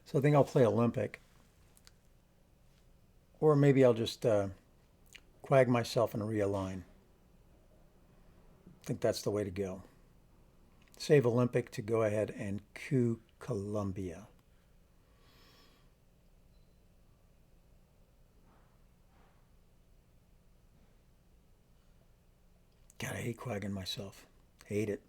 So I think I'll play Olympic. Or maybe I'll just quag myself and realign. I think that's the way to go. Save Olympic to go ahead and coup Colombia. God, I hate quagging myself. Hate it.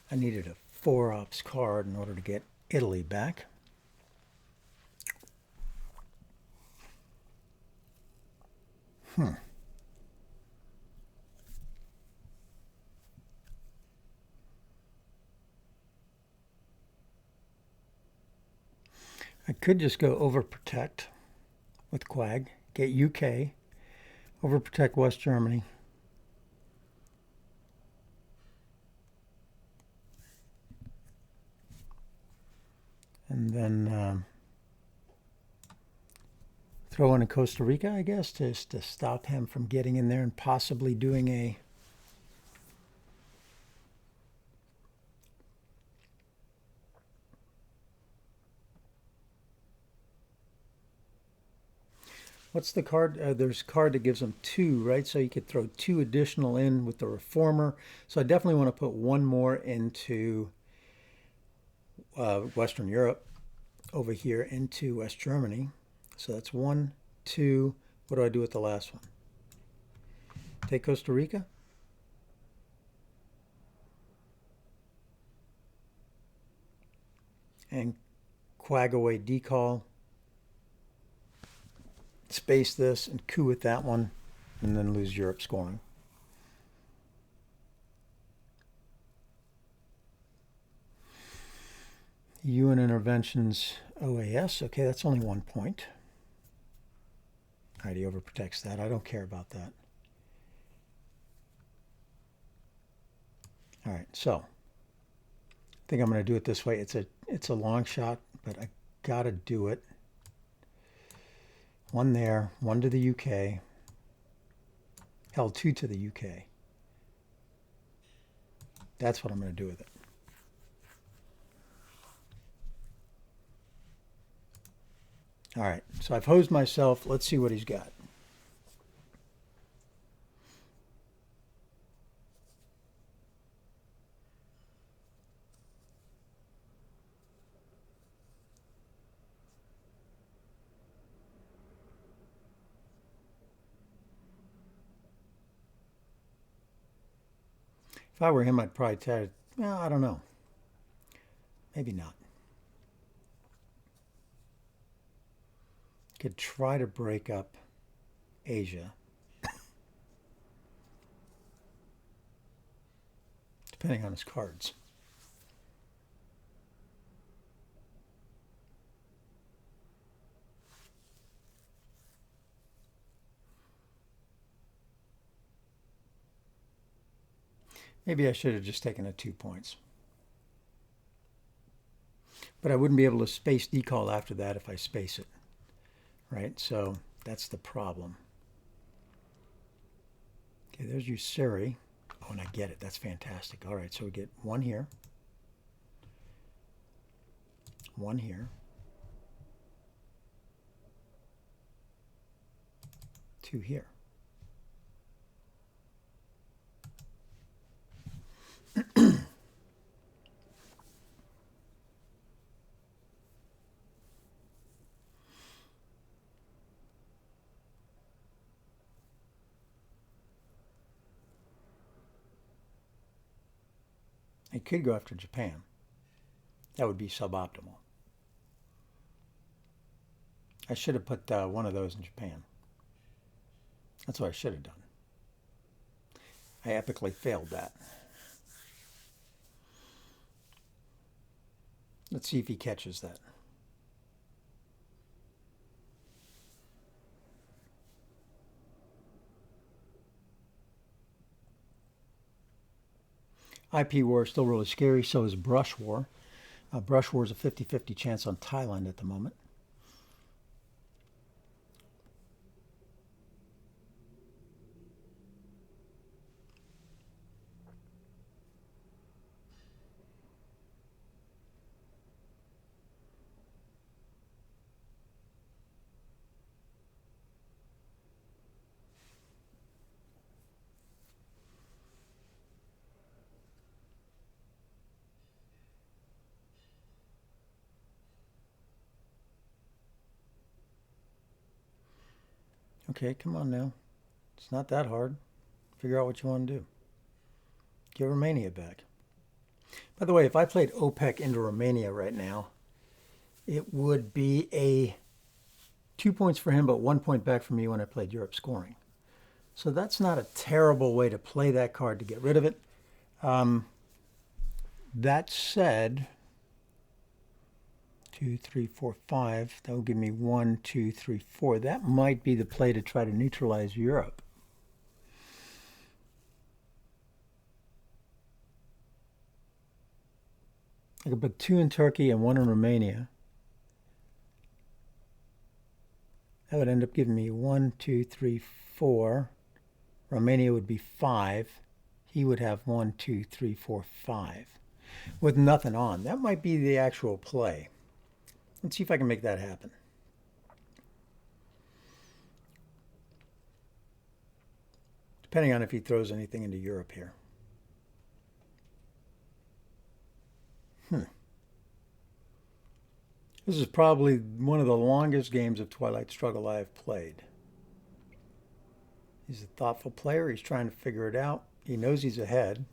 I needed a 4-ops card in order to get Italy back. I could just go overprotect with quag, get UK, overprotect West Germany. And then throw in a Costa Rica, I guess, just to stop him from getting in there and possibly doing a what's the card? There's a card that gives them 2, right? So you could throw 2 additional in with the Reformer. So I definitely want to put 1 more into Western Europe over here into West Germany. So that's 1, 2. What do I do with the last one? Take Costa Rica. And quag away decall. Space this and coup with that one, and then lose Europe scoring. UN interventions OAS. Okay, that's only 1 point. All right, he overprotects that. I don't care about that. All right, so I think I'm going to do it this way. It's a long shot, but I got to do it. 1 there, 1 to the UK. Hell, 2 to the UK. That's what I'm going to do with it. All right, so I've hosed myself. Let's see what he's got. If I were him, I'd probably tell it, well, I don't know. Maybe not. Could try to break up Asia. Depending on his cards. Maybe I should have just taken the 2 points. But I wouldn't be able to space decall after that if I space it. Right? So that's the problem. Okay, there's Usuri. Oh, and I get it. That's fantastic. All right, so we get 1 here. 1 here. 2 here. I could go after Japan. That would be suboptimal. I should have put one of those in Japan. That's what I should have done. I epically failed that. Let's see if he catches that. IP war is still really scary, so is brush war. Brush war is a 50-50 chance on Thailand at the moment. Okay, come on now. It's not that hard. Figure out what you want to do. Get Romania back. By the way, if I played OPEC into Romania right now, it would be a 2 points for him, but 1 point back for me when I played Europe scoring. So that's not a terrible way to play that card to get rid of it. That said, 2, 3, 4, 5. That will give me 1, 2, 3, 4. That might be the play to try to neutralize Europe. I could put 2 in Turkey and 1 in Romania. That would end up giving me 1, 2, 3, 4. Romania would be 5. He would have 1, 2, 3, 4, 5. With nothing on. That might be the actual play. Let's see if I can make that happen. Depending on if he throws anything into Europe here. This is probably one of the longest games of Twilight Struggle I have played. He's a thoughtful player. He's trying to figure it out. He knows he's ahead.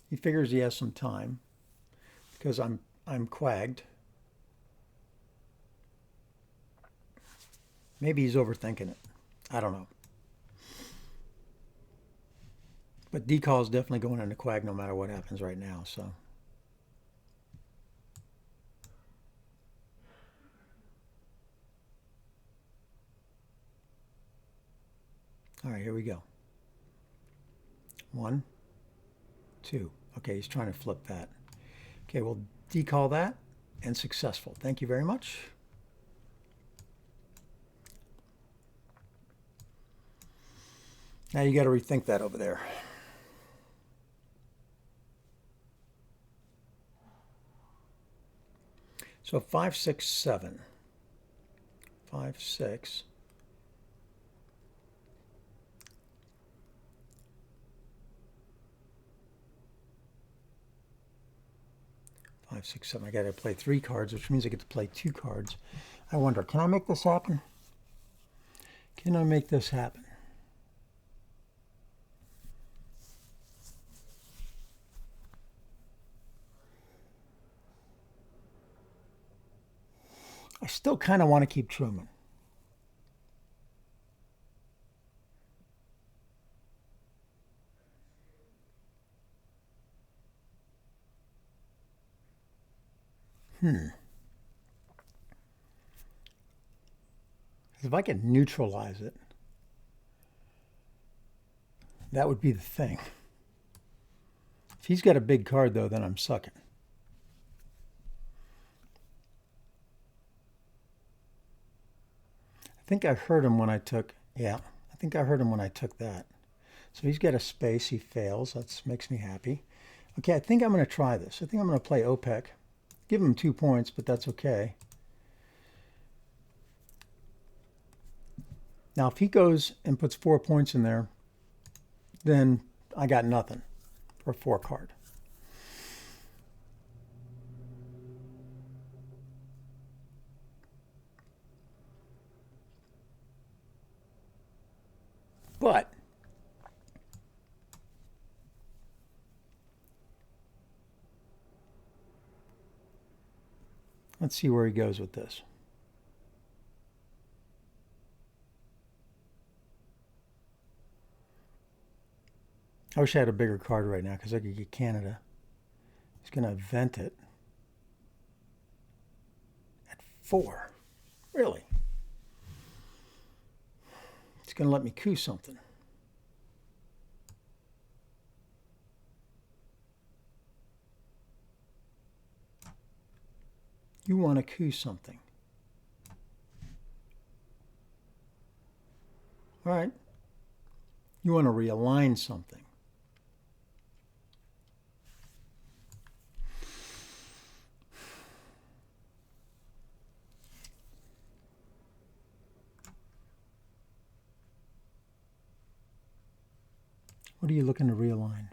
He figures he has some time because I'm quagged. Maybe he's overthinking it. I don't know. But decall is definitely going into quag no matter what happens right now. So. All right, here we go. 1, 2. Okay, he's trying to flip that. Okay, we'll decall that and successful. Thank you very much. Now you got to rethink that over there. So 5, 6, 7. 5, 6. 5, 6, 7. I got to play 3 cards, which means I get to play 2 cards. I wonder, can I make this happen? Can I make this happen? I still kind of want to keep Truman. If I could neutralize it, that would be the thing. If he's got a big card, though, then I'm sucking. I think I heard him when I took, I think I heard him when I took that. So he's got a space, he fails. That makes me happy. Okay, I think I'm going to try this. I think I'm going to play OPEC. Give him 2 points, but that's okay. Now, if he goes and puts 4 points in there, then I got nothing for a 4 card. But let's see where he goes with this. I wish I had a bigger card right now because I could get Canada. He's going to vent it at 4. Really? It's going to let me coup something. You want to coup something. All right. You want to realign something. What are you looking to realign?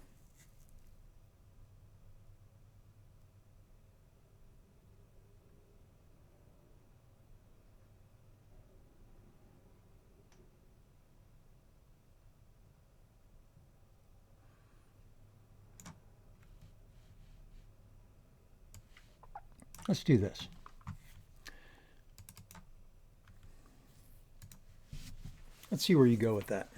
Let's do this. Let's see where you go with that.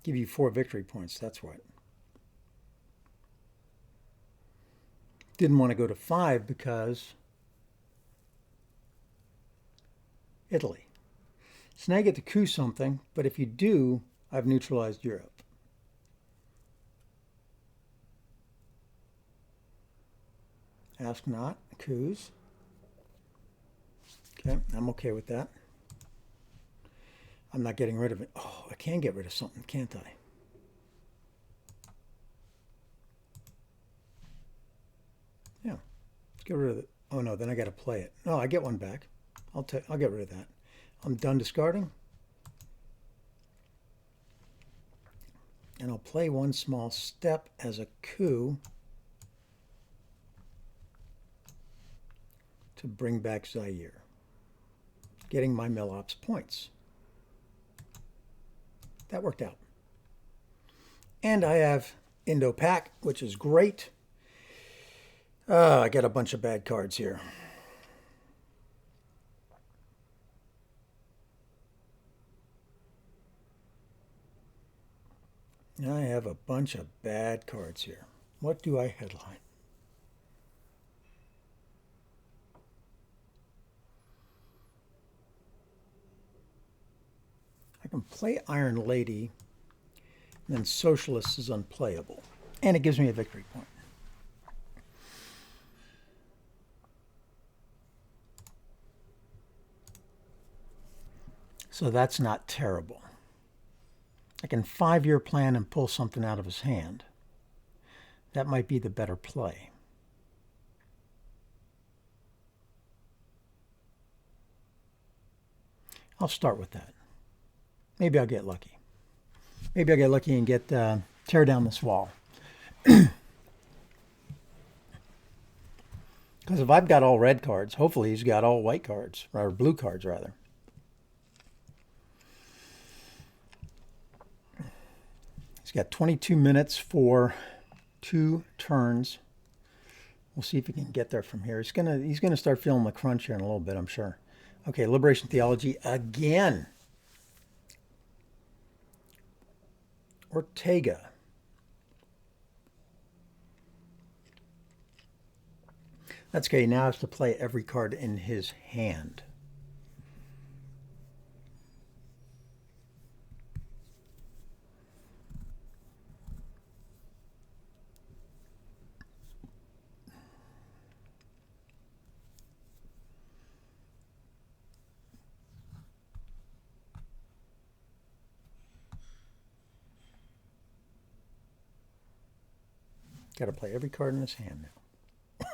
Give you 4 victory points, that's what. Didn't want to go to 5 because Italy. So now I get to coup something, but if you do, I've neutralized Europe. Ask not, coups. Okay, I'm okay with that. I'm not getting rid of it. Oh, I can get rid of something, can't I? Yeah, let's get rid of it. Oh no, then I got to play it. No, I get one back. I'll get rid of that. I'm done discarding. And I'll play one small step as a coup to bring back Zaire, getting my Milops points. That worked out. And I have Indo-Pac, which is great. I got a bunch of bad cards here. I have a bunch of bad cards here. What do I headline? I can play Iron Lady, and then Socialist is unplayable. And it gives me a victory point. So that's not terrible. I can 5-year plan and pull something out of his hand. That might be the better play. I'll start with that. Maybe I'll get lucky. Maybe I'll get lucky and get tear down this wall. Because if I've got all red cards, hopefully he's got all white cards, or blue cards rather. He's He's got 22 minutes for 2 turns. We'll see if he can get there from here. He's gonna start feeling the crunch here in a little bit, I'm sure. Okay, Liberation Theology again. Ortega. That's okay. Now has to play every card in his hand. Got to play every card in his hand now.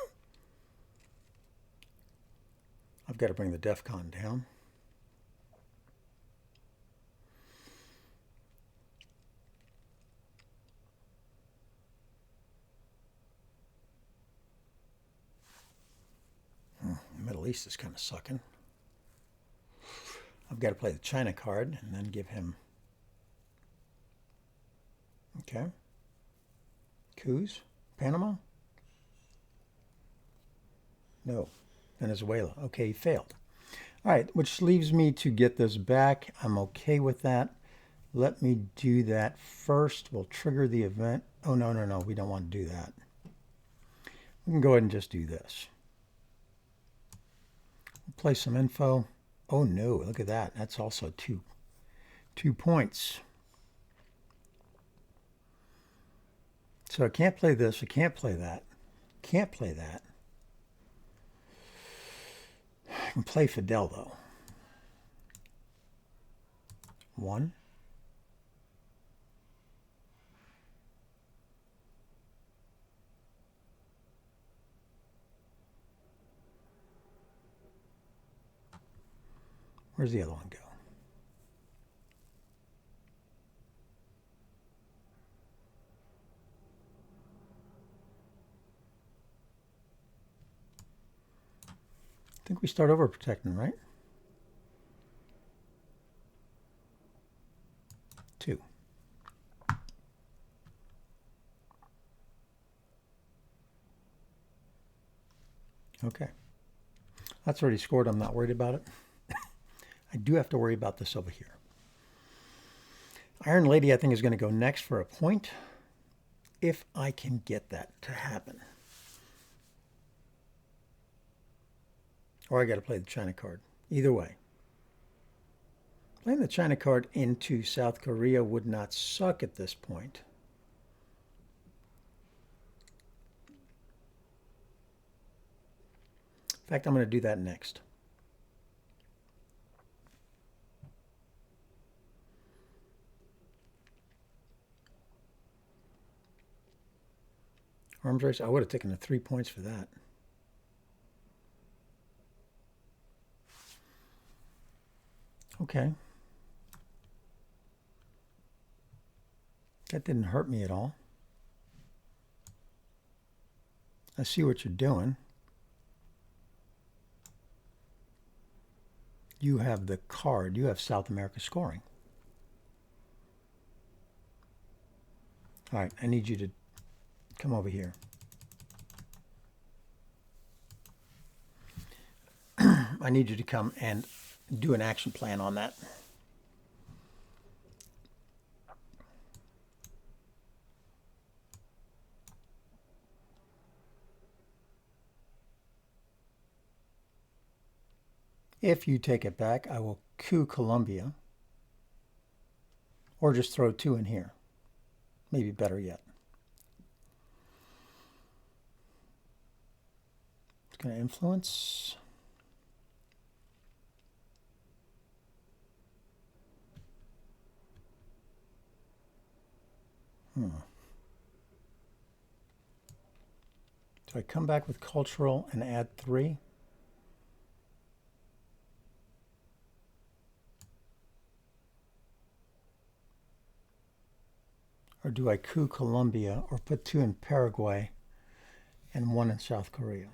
I've got to bring the DEFCON down. The Middle East is kind of sucking. I've got to play the China card and then give him... Okay. Coups? Panama? No. Venezuela. Okay, he failed. All right, which leaves me to get this back. I'm okay with that. Let me do that first. We'll trigger the event. Oh, no, no, no. We don't want to do that. We can go ahead and just do this. We'll play some info. Oh, no. Look at that. That's also 2 points. So I can't play this. I can't play that. Can't play that. I can play Fidel, though. 1. Where's the other one go? I think we start over protecting, right? 2. Okay. That's already scored. I'm not worried about it. I do have to worry about this over here. Iron Lady, I think, is going to go next for a point, if I can get that to happen. Or I got to play the China card. Either way. Playing the China card into South Korea would not suck at this point. In fact, I'm going to do that next. Arms race, I would have taken the 3 points for that. Okay. That didn't hurt me at all. I see what you're doing. You have the card. You have South America scoring. All right, I need you to come over here. I need you to come and do an action plan on that. If you take it back, I will coup Colombia. Or just throw 2 in here. Maybe better yet. It's going to influence. So I come back with cultural and add 3. Or do I coup Colombia or put 2 in Paraguay and 1 in South Korea?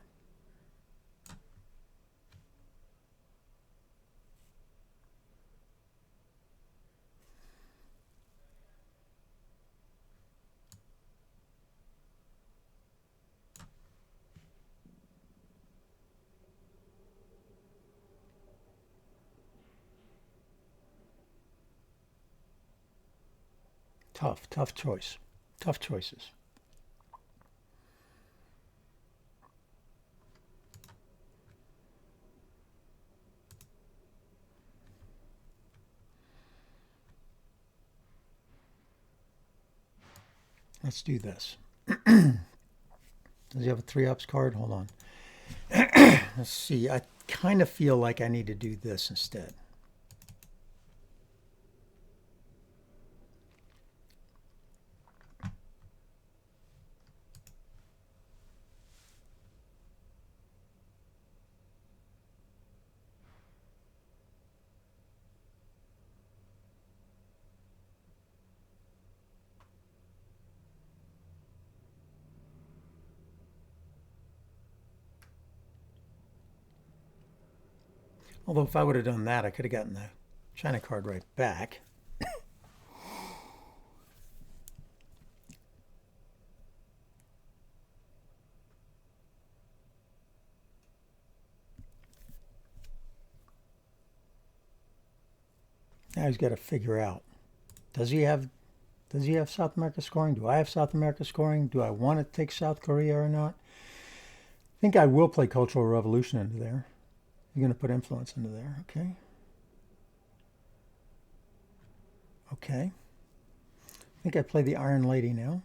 Tough choice. Tough choices. Let's do this. Does he have a 3-ups card? Hold on. Let's see. I kind of feel like I need to do this instead. Although if I would have done that, I could have gotten the China card right back. Now he's got to figure out, does he have South America scoring? Do I have South America scoring? Do I want to take South Korea or not? I think I will play Cultural Revolution into there. You're going to put influence into there, okay? Okay. I think I play the Iron Lady now.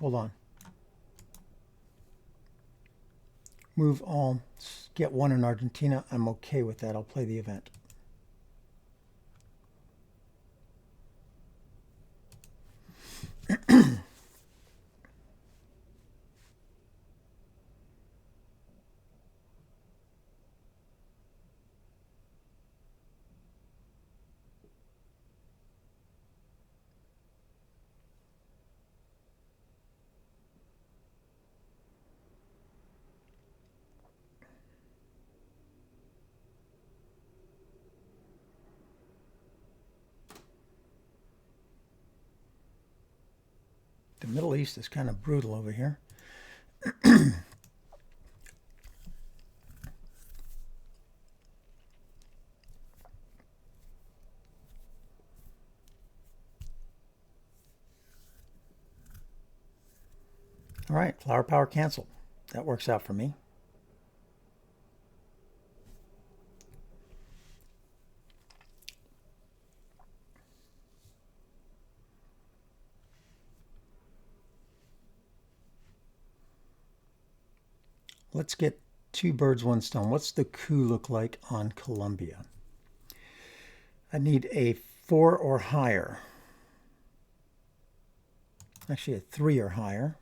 Hold on. Move all, get one in Argentina. I'm okay with that. I'll play the event. The Middle East is kind of brutal over here. All right, flower power canceled. That works out for me. Let's get 2 birds, 1 stone. What's the coup look like on Colombia? I need a 4 or higher. Actually, a 3 or higher.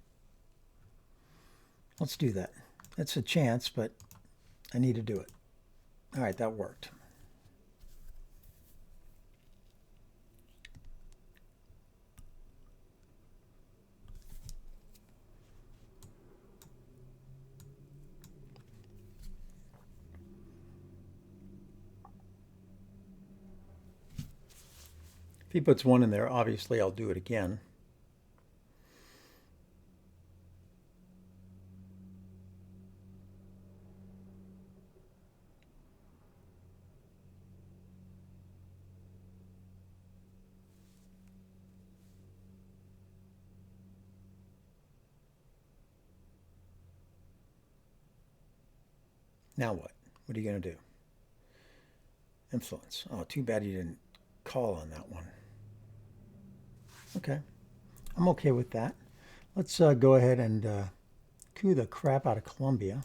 Let's do that. It's a chance, but I need to do it. All right, that worked. If he puts 1 in there, obviously I'll do it again. Now what? What are you going to do? Influence. Oh, too bad you didn't call on that one. Okay. I'm okay with that. Let's go ahead and coup the crap out of Colombia.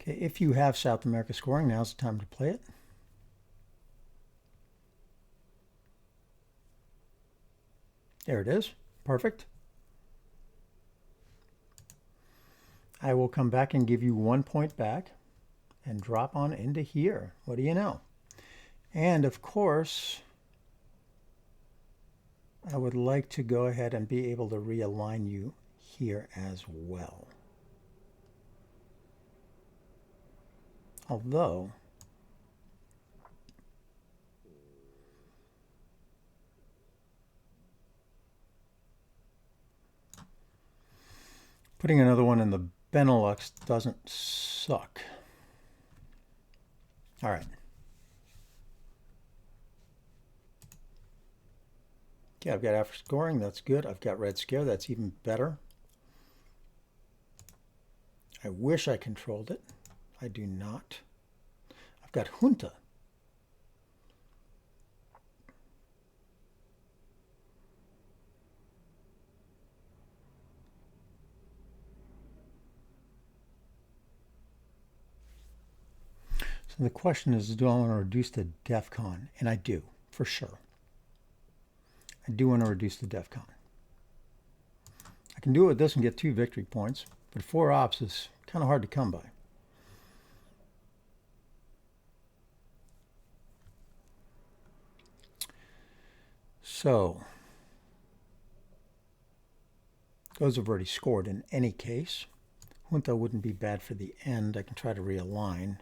Okay, if you have South America scoring, now's the time to play it. There it is. Perfect. I will come back and give you 1 point back and drop on into here. What do you know? And of course, I would like to go ahead and be able to realign you here as well. Although, putting another one in the Benelux doesn't suck. All right. Okay, I've got after scoring. That's good. I've got red scare. That's even better. I wish I controlled it. I do not. I've got junta. So the question is, do I want to reduce the DEFCON? And I do, for sure. I do want to reduce the DEFCON. I can do it with this and get 2 victory points, but 4 ops is kind of hard to come by. So, those have already scored in any case. Junta wouldn't be bad for the end. I can try to realign.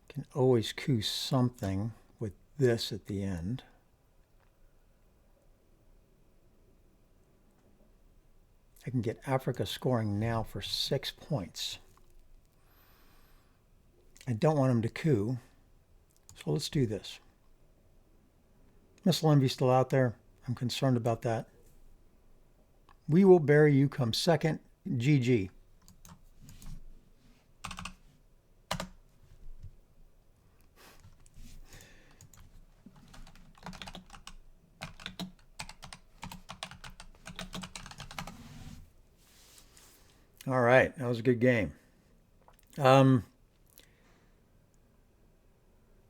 Can always coup something with this at the end. I can get Africa scoring now for 6 points. I don't want him to coup, so let's do this. Missile Envy still out there. I'm concerned about that. We will bury you come second. GG. All right, that was a good game.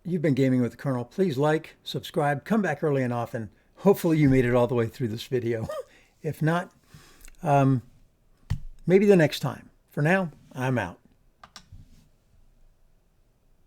You've been gaming with the Colonel. Please like, subscribe, come back early and often. Hopefully you made it all the way through this video. If not, maybe the next time. For now, I'm out.